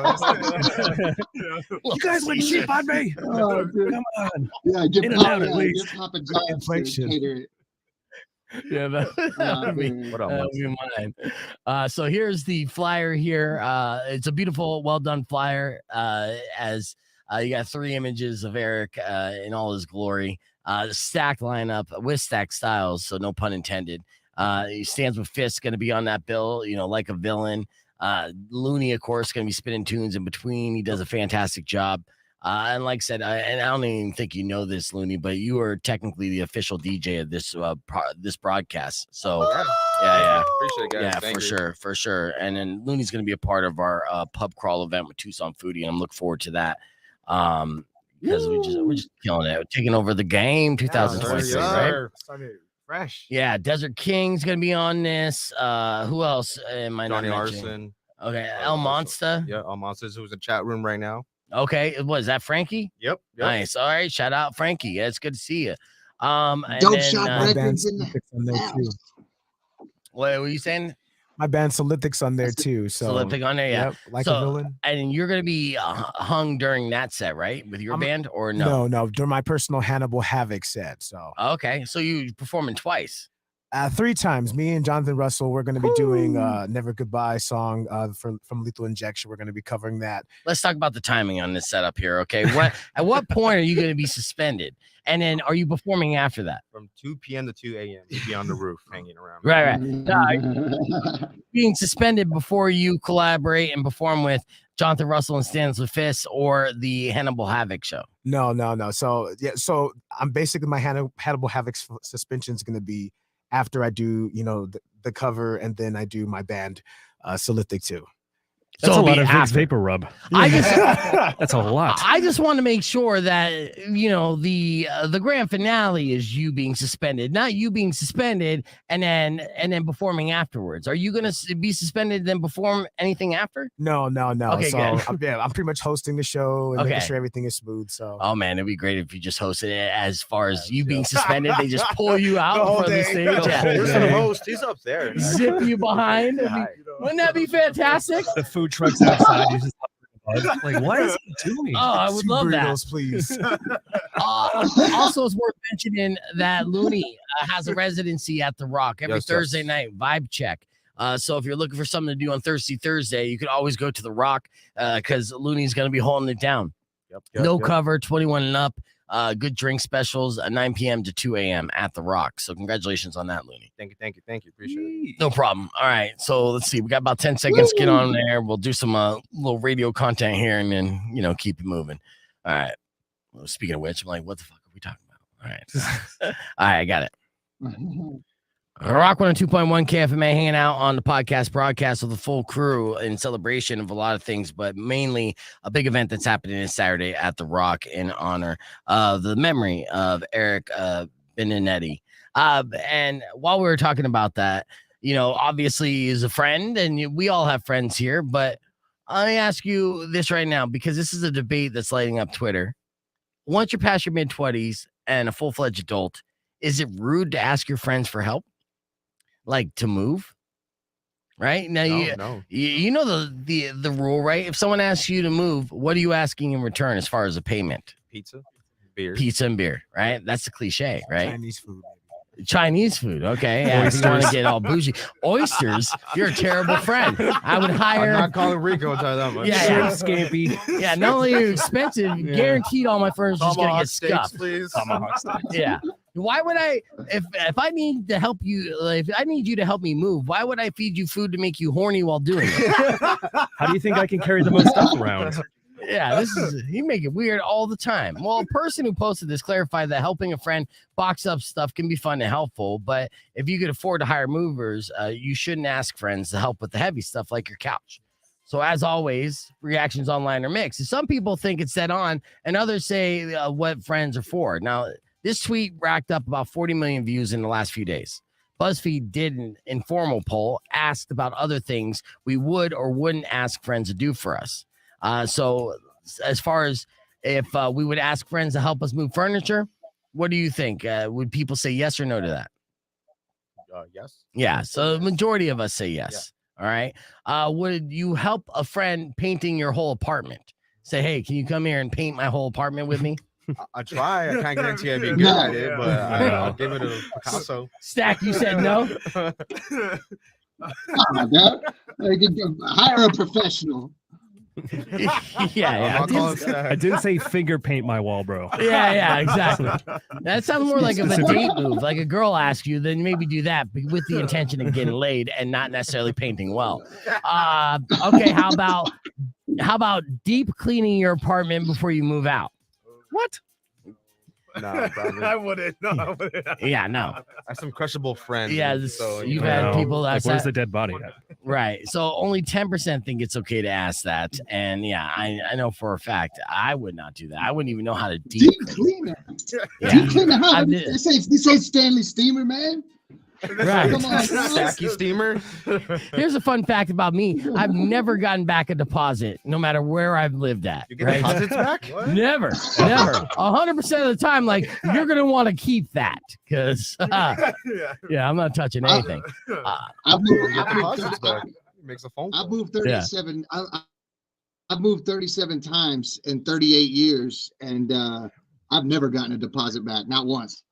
S2: guys wouldn't shit on me.
S3: Oh, dude.
S2: Come on.
S3: Yeah, give
S2: In and out, at least.
S3: Papa John's to
S4: Inflation.
S3: cater it.
S1: Yeah, that'd be
S5: What up,
S1: mine. So here's the flyer here. It's a beautiful, well done flyer. As you got 3 images of Eric in all his glory. Stacked lineup with Stack Styles, so no pun intended. He stands with fists, going to be on that bill, like a villain. Looney, of course, going to be spinning tunes in between. He does a fantastic job. And like I said, and I don't even think you know this, Looney, but you are technically the official DJ of this this broadcast. So yeah,
S5: Appreciate it, guys.
S1: yeah,
S5: Thank you.
S1: for sure. And then Looney's going to be a part of our pub crawl event with Tucson Foodie, and I'm looking forward to that. Because we're just killing it. We're taking over the game 2026, right?
S4: Started fresh.
S1: Yeah, Desert King's gonna be on this. Who else am I not
S5: Johnny
S1: mentioning?
S5: Arson.
S1: Okay, El Monster.
S5: Yeah, El Monsters, who's in the chat room right now.
S1: Okay, what is that, Frankie?
S5: Yep.
S1: Nice. All right, shout out Frankie. Yeah, it's good to see you. And
S3: Dope
S1: then,
S3: Shop
S4: My
S3: Records
S4: band's
S3: in the
S4: Solithics on there
S3: house.
S4: too.
S1: what were you saying?
S4: My band Solithics on there too. So
S1: Solithic on there, yeah.
S4: yep, like
S1: So,
S4: a villain.
S1: And you're gonna be hung during that set, right? With your
S4: I'm-
S1: band or no?
S4: No, during my personal Hannibal Havoc set. So
S1: Okay, so you performing twice.
S4: 3 times, me and Jonathan Russell, we're going to be doing "Never Goodbye" song from Lethal Injection. We're going to be covering that.
S1: Let's talk about the timing on this setup here. Okay, at what point are you going to be suspended? And then are you performing after that?
S5: From 2 p.m. to 2 a.m. You'd be on the roof hanging around.
S1: Right. Being suspended before you collaborate and perform with Jonathan Russell and Stanislas Fist or the Hannibal Havoc show.
S4: No. So yeah, so I'm basically my Hannibal Havoc suspension is going to be after I do, the cover, and then I do my band, Solithic too.
S2: That's
S1: So
S2: a lot
S1: it'll
S2: of
S1: be
S2: Vicks
S1: after.
S2: vapor rub.
S1: I just
S2: That's a lot.
S1: I just want to make sure that the grand finale is you being suspended, not you being suspended and then performing afterwards. Are you gonna be suspended then perform anything after?
S4: No.
S1: Okay,
S4: So
S1: good.
S4: I'm pretty much hosting the show and
S1: Okay.
S4: making sure everything is smooth. So
S1: Oh man, it'd be great if you just hosted it. As far as you being suspended, they just pull you out
S4: The whole
S1: from the
S4: day.
S1: stage,
S4: The
S1: yeah.
S4: whole
S5: Where's
S4: day.
S5: the host? He's up there.
S1: Zip you behind. Wouldn't that be fantastic?
S2: The food truck's outside. You just like, what is he doing?
S1: Oh, I would
S4: 2
S1: love that.
S4: burritos, please.
S1: Also, it's worth mentioning that Looney has a residency at The Rock every
S5: Yes,
S1: Thursday
S5: yes.
S1: night, Vibe Check. So if you're looking for something to do on Thursday, you could always go to The Rock because Looney's going to be holding it down. No cover, 21 and up. Good drink specials at 9 p.m. to 2 a.m. at The Rock. So congratulations on that, Looney.
S5: Thank you. Appreciate it.
S1: No problem. All right. So let's see. We got about 10 seconds. Get on there. We'll do some little radio content here and then, keep it moving. All right. Well, speaking of which, I'm like, what the fuck are we talking about? All right. All right. I got it. Rock 102.1 KFMA hanging out on the podcast broadcast with the full crew in celebration of a lot of things, but mainly a big event that's happening this Saturday at The Rock in honor of the memory of Eric Benedetti. And while we were talking about that, obviously he's a friend and we all have friends here, but let me ask you this right now, because this is a debate that's lighting up Twitter. Once you're past your mid-20s and a full-fledged adult, is it rude to ask your friends for help? Like to move? Right? Now
S5: No.
S1: you know the rule, right? If someone asks you to move, what are you asking in return as far as a payment?
S5: Pizza, beer.
S1: Pizza and beer, right? That's the cliche, right?
S4: Chinese food.
S1: Okay. Yeah, if you want to get all bougie. Oysters, you're a terrible friend. I would hire.
S5: I'm not calling Rico. I'll tell you that much.
S1: Yeah.
S2: Scampy.
S1: Yeah, not only are you expensive, guaranteed all my furniture is gonna
S5: Tomahawk
S1: get
S5: steaks,
S1: scuffed.
S5: please.
S2: Tomahawk steaks.
S1: Yeah. Why would I, if I need to help you, if I need you to help me move, why would I feed you food to make you horny while doing it?
S2: How do you think I can carry the most stuff around?
S1: Yeah, you make it weird all the time. Well, a person who posted this clarified that helping a friend box up stuff can be fun and helpful, but if you could afford to hire movers, you shouldn't ask friends to help with the heavy stuff like your couch. So as always, reactions online are mixed. Some people think it's dead on, and others say what friends are for. Now, this tweet racked up about 40 million views in the last few days. BuzzFeed did an informal poll, asked about other things we would or wouldn't ask friends to do for us. So as far as if we would ask friends to help us move furniture, what do you think? Would people say yes or no to that?
S5: Yes.
S1: Yeah. So the majority of us say yes. All right. Would you help a friend painting your whole apartment? Say, hey, can you come here and paint my whole apartment with me?
S5: I try. I can't guarantee I'd be good
S3: No.
S5: at it, but I'll give it a Picasso.
S1: Stack, you said no.
S3: Hire a professional.
S1: Yeah.
S5: I'll call it
S2: I
S5: Stack.
S2: didn't say finger paint my wall, bro.
S1: Yeah, exactly. That sounds more like of a date move. Like a girl asks you, then maybe do that but with the intention of getting laid and not necessarily painting well. Okay, how about deep cleaning your apartment before you move out?
S2: What?
S5: Nah, brother.
S4: wouldn't. No, I wouldn't.
S1: Yeah, no.
S5: I have some crushable friends.
S1: Yeah,
S5: so
S1: you've
S5: know.
S1: had people that
S2: Like, where's the dead body at?
S1: right. So only 10% think it's okay to ask that. And yeah, I know for a fact I would not do that. I wouldn't even know how to deep
S3: Deep cleaner.
S1: Yeah.
S3: Deep cleaner. Huh?
S1: I've-
S3: They say Stanley Steamer, man.
S1: Right.
S3: Come on, guys.
S5: Stacky steamer.
S1: Here's a fun fact about me. I've never gotten back a deposit, no matter where I've lived at.
S5: You get
S1: right?
S5: deposits back?
S1: Never. 100% of the time, like, you're going to want to keep that because, yeah, I'm not touching anything.
S3: I've moved,
S5: Get
S3: I've moved,
S5: deposits back. Makes a phone call.
S3: I've moved 37. I've moved 37 times in 38 years, and I've never gotten a deposit back, not once.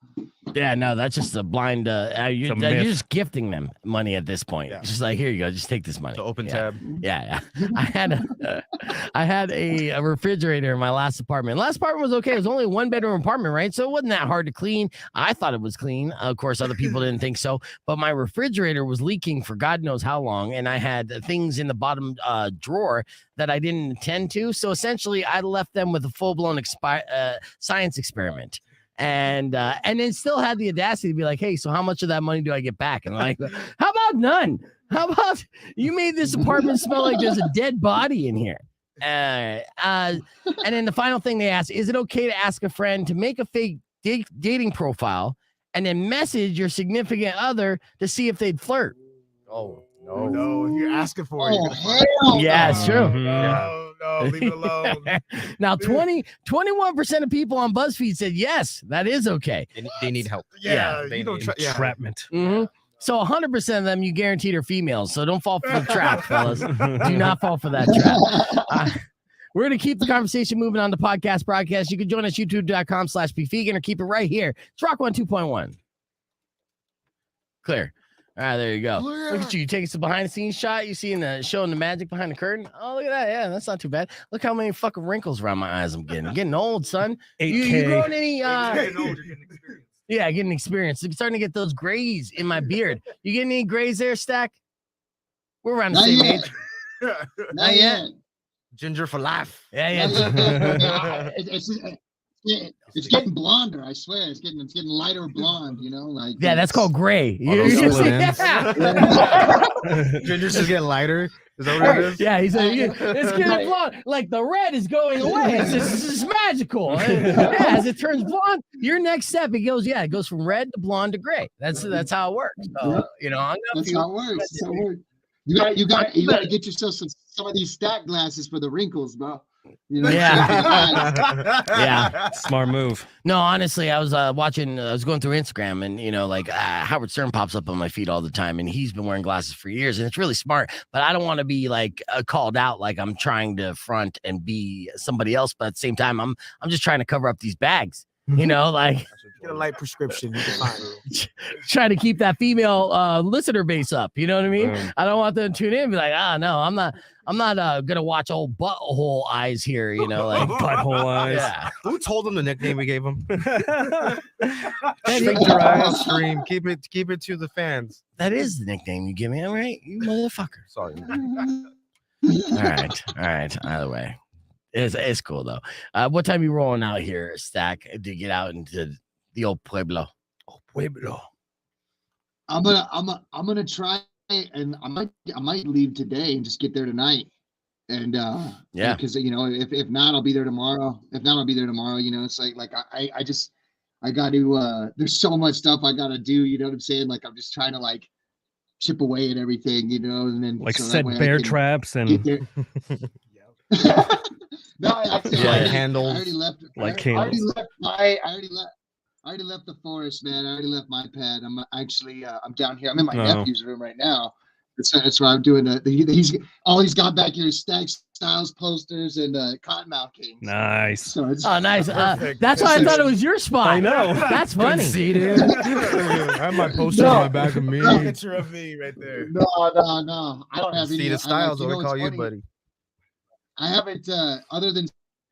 S1: Yeah, no, that's just a blind. You're
S2: myth.
S1: just gifting them money at this point.
S5: Yeah.
S1: It's just like, here you go, just take this money.
S5: The open
S1: yeah.
S5: tab.
S1: Yeah. I had a refrigerator in my last apartment. Last apartment was okay. It was only a 1-bedroom apartment, right? So it wasn't that hard to clean. I thought it was clean. Of course, other people didn't think so. But my refrigerator was leaking for God knows how long, and I had things in the bottom drawer that I didn't intend to. So essentially, I left them with a full-blown science experiment. And then still had the audacity to be like, hey, so how much of that money do I get back? And I'm like, how about none? How about you made this apartment smell like there's a dead body in here? And then the final thing they asked, is it okay to ask a friend to make a fake dating profile and then message your significant other to see if they'd flirt?
S5: Oh
S4: No, you're asking for it. You're
S3: Oh,
S4: gonna find
S3: hell
S1: Yeah, it's true.
S2: Mhm.
S4: No, leave it alone.
S1: Now, 21% of people on BuzzFeed said, yes, that is okay.
S5: They need help.
S4: Yeah,
S5: they
S4: you don't
S5: need
S4: try. Yeah.
S2: Entrapment.
S1: Mhm. So 100% of them you guaranteed are females. So don't fall for the trap, fellas. Do not fall for that trap. We're going to keep the conversation moving on the podcast broadcast. You can join us, youtube.com/bevegan, or keep it right here. It's Rock 1 2.1. Clear. All right, there you go. Look at you. You taking some behind the scenes shot. You seeing showing the magic behind the curtain. Oh, look at that. Yeah, that's not too bad. Look how many fucking wrinkles around my eyes I'm getting. I'm getting old, son. You
S2: 8K.
S1: growing any
S6: You're getting old, you're getting experience.
S1: yeah, getting experience. I'm starting to get those grays in my beard. You getting any grays there, Stack? We're around the
S3: Not
S1: same
S3: yet.
S1: age.
S3: Not yet.
S5: Ginger for life.
S1: Yeah,
S3: Not
S1: yeah.
S3: yet. It's getting blonder. I swear, it's getting lighter blonde. You know, like
S1: Yeah, that's called gray.
S5: Oh, those
S1: You-
S5: split ends.
S1: yeah.
S5: Ginger's just getting lighter. Is that what it is?
S1: Yeah, he's like, it's getting blonde. Like the red is going away. It's just magical. Yeah, as it turns blonde, your next step, it goes from red to blonde to gray. That's how it works. So, I'm gonna
S3: That's
S1: feel-
S3: how it works. That's how it works. You got to get yourself some of these stack glasses for the wrinkles, bro. You know,
S1: Yeah. Yeah.
S2: Smart move.
S1: No, honestly, I was watching. I was going through Instagram, and Howard Stern pops up on my feed all the time, and he's been wearing glasses for years, and it's really smart. But I don't want to be like called out, like I'm trying to front and be somebody else. But at the same time, I'm just trying to cover up these bags. Like
S4: Get a light prescription. You can find it.
S1: trying to keep that female listener base up. You know what I mean? I don't want them to tune in and be like, no, I'm not gonna watch old butthole eyes here. Like
S2: Butthole eyes.
S1: yeah.
S5: Who told him the nickname we gave him?
S1: That
S5: Stream
S1: is,
S5: your eyes, stream. Keep it to the fans.
S1: that is the nickname you give me, all right? You motherfucker.
S5: Sorry.
S1: All right. Either way, it's cool though. What time you rolling out here, Stack, to get out into the old Pueblo? Oh, Pueblo.
S3: I'm gonna try, and I might leave today and just get there tonight. And
S1: Yeah.
S3: because if not, I'll be there tomorrow. If not, I'll be there tomorrow. It's like I got to. There's so much stuff I got to do. You know what I'm saying? Like I'm just trying to like chip away at everything. And then
S2: Like
S3: so that
S2: set
S3: way I
S2: bear
S3: can
S2: traps
S3: get
S2: and
S3: there. No, actually,
S1: Yeah,
S3: I
S5: handles,
S3: already left.
S2: like
S3: I already
S2: candles.
S3: left I already left the forest, man. I already left my pad. I'm actually I'm down here. I'm in my
S2: Oh.
S3: nephew's room right now. That's why I'm doing he's got back here is Stack Styles posters and Cottonmouth Kings.
S2: Nice.
S3: So it's
S1: Oh, nice.
S4: Perfect.
S1: That's why I thought it was your spot.
S2: I know.
S1: That's funny.
S5: I have my poster
S3: No.
S5: on my back of me.
S4: Picture of me right there.
S3: no. I don't have any.
S5: See the Styles,
S3: I
S5: what
S3: like,
S5: we call
S3: it's
S5: you,
S3: funny,
S5: buddy.
S3: I haven't other than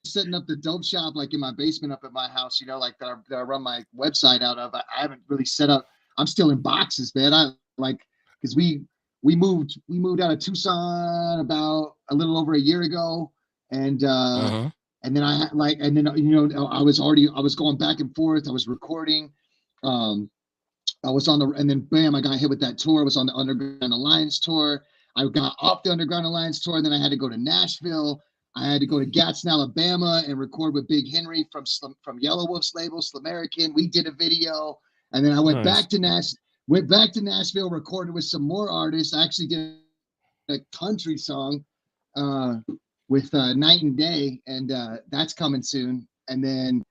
S3: setting up the dope shop like in my basement up at my house, like that I run my website out of. I haven't really set up. I'm still in boxes, man. I like because we moved out of Tucson about a little over a year ago, and
S1: Mhm.
S3: and then I I was going back and forth. I was recording. I was and then bam, I got hit with that tour. I was on the Underground Alliance tour. I got off the Underground Alliance tour, and then I had to go to Nashville. I had to go to Gadsden, Alabama, and record with Big Henry from Yellow Wolf's label, Slamerican. We did a video, and then I went
S2: Nice.
S3: back to Went back to Nashville, recorded with some more artists. I actually did a country song with Night and Day, and that's coming soon. And then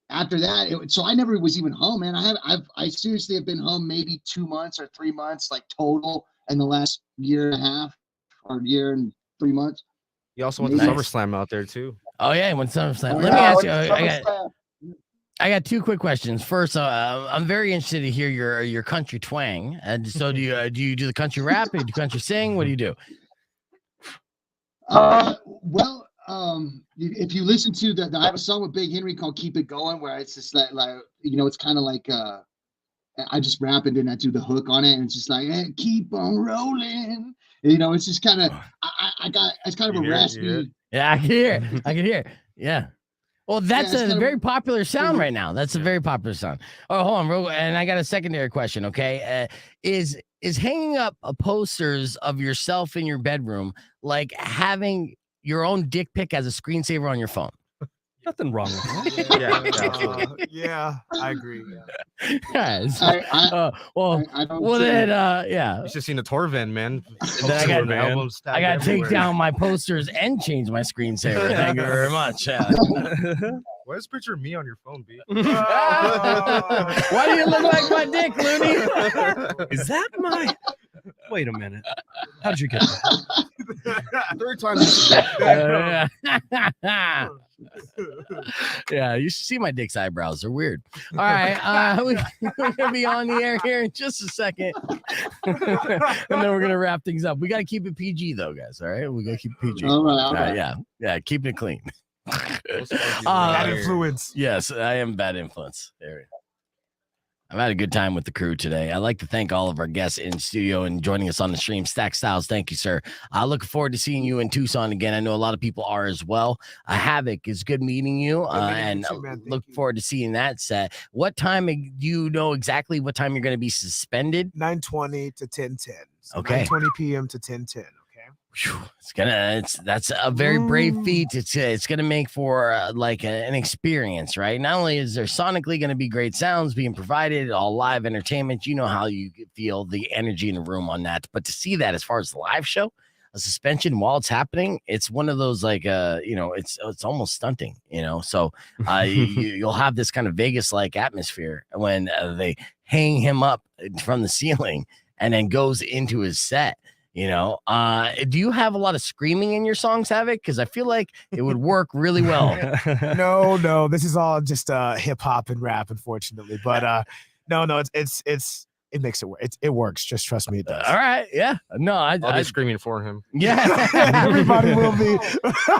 S3: after that, so I never was even home, man. I seriously have been home maybe 2 months or 3 months, like total, in the last year and a half or year and 3 months.
S5: You also went to SummerSlam out there too.
S1: Oh yeah, when SummerSlam. Let me ask you. I got two quick questions. First, I'm very interested to hear your country twang. And so, do you do the country rap? Do you do country sing? What do you do?
S3: Well, if you listen to I have a song with Big Henry called "Keep It Going," where it's just like it's kind of like I just rap and then I do the hook on it, and it's just like, hey, keep on rolling. It's just kind of it's kind of a raspy.
S1: Yeah, I can hear. Yeah. Well, that's a very popular sound right now. That's a very popular sound. Oh, hold on, and I got a secondary question. Okay, is hanging up posters of yourself in your bedroom like having your own dick pic as a screensaver on your phone?
S2: Nothing wrong with that.
S4: Yeah, I agree.
S1: Yes.
S3: I don't
S1: yeah.
S5: You should seen the Torvin, man.
S1: I got to take down my posters and change my screensaver. Thank you very much.
S5: Where's a picture of me on your phone, B?
S1: Why do you look like my dick, Looney?
S2: Is that my? Wait a minute. How did you get that?
S5: Third time.
S1: Yeah, you should see my dick's eyebrows. They're weird. All right, we're gonna be on the air here in just a second, and then we're gonna wrap things up. We gotta keep it PG though, guys. All right, we gotta keep it PG.
S3: All right.
S1: Yeah, keep it clean.
S4: Bad influence.
S1: Yes, I am bad influence. There. I've had a good time with the crew today. I'd like to thank all of our guests in studio and joining us on the stream. Stack Styles, thank you, sir. I look forward to seeing you in Tucson again. I know a lot of people are as well. Havoc, it's good meeting you, and look forward to seeing that set. What time do you know exactly what time you're going to be suspended?
S4: 9:20 to 10:10. So
S1: Okay.
S4: 9:20 p.m. to 10:10.
S1: That's a very brave feat. It's gonna make for an experience, right? Not only is there sonically gonna be great sounds being provided, all live entertainment. You know how you feel the energy in the room on that, but to see that as far as the live show, a suspension while it's happening, it's one of those it's almost stunting, So you'll have this kind of Vegas-like atmosphere when they hang him up from the ceiling and then goes into his set. Do you have a lot of screaming in your songs, Havoc? Because I feel like it would work really well.
S4: No, this is all just hip hop and rap, unfortunately. But no, it makes it work. It works. Just trust me, it does.
S1: All right, yeah. No, I'll
S5: be screaming for him.
S1: Yeah,
S4: everybody will be.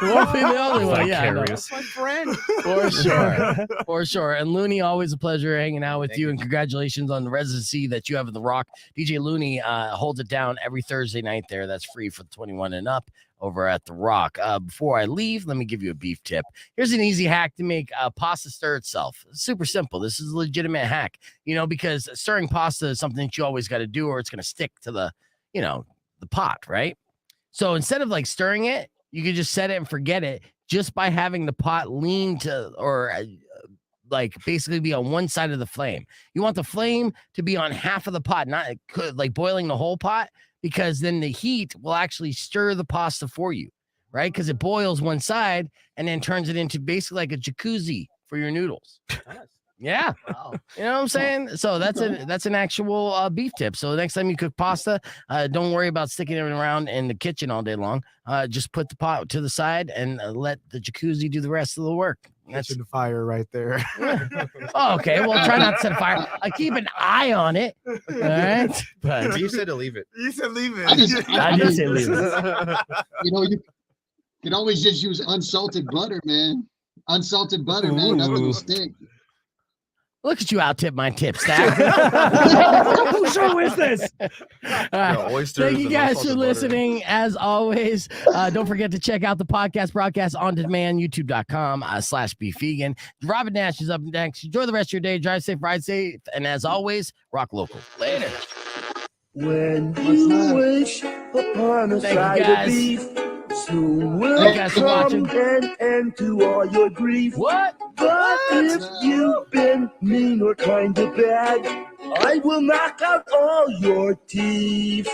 S1: Won't be the only one. Yeah,
S2: that's
S4: my friend.
S1: For sure. And Looney, always a pleasure hanging out with you. And congratulations on the residency that you have at the Rock. DJ Looney holds it down every Thursday night there. That's free for the 21 and up over at the Rock. Before I leave, let me give you a beef tip. Here's an easy hack to make pasta stir itself. It's super simple. This is a legitimate hack, because stirring pasta is something that you always got to do, or it's going to stick to the pot, right? So instead of stirring it, you can just set it and forget it just by having the pot lean to, or basically be on one side of the flame. You want the flame to be on half of the pot, not boiling the whole pot, because then the heat will actually stir the pasta for you, right? Because it boils one side and then turns it into basically like a jacuzzi for your noodles. Yeah. Wow. You know what I'm saying? So that's an actual beef tip. So next time you cook pasta, don't worry about sticking it around in the kitchen all day long. Just put the pot to the side and let the jacuzzi do the rest of the work.
S4: That's the fire right there.
S1: Oh, okay. Well, try not to set a fire. I keep an eye on it. All right. But
S5: you said to leave it.
S4: You said leave it.
S1: I did say leave it.
S3: You can always just use unsalted butter, man. Unsalted butter, man. Nothing will stick.
S1: Look at you out tip my tip, Stack.
S2: Whose show is this?
S1: Thank you guys for listening. As always, don't forget to check out the podcast broadcast on demand, youtube.com/beefvegan. Robin Nash is up next. Enjoy the rest of your day. Drive safe, ride safe. And as always, rock local. Later.
S9: When you wish upon a side of beef, soon will come an end to all your grief.
S1: What?
S9: But if you've been mean or kind of bad, I will knock out all your teeth.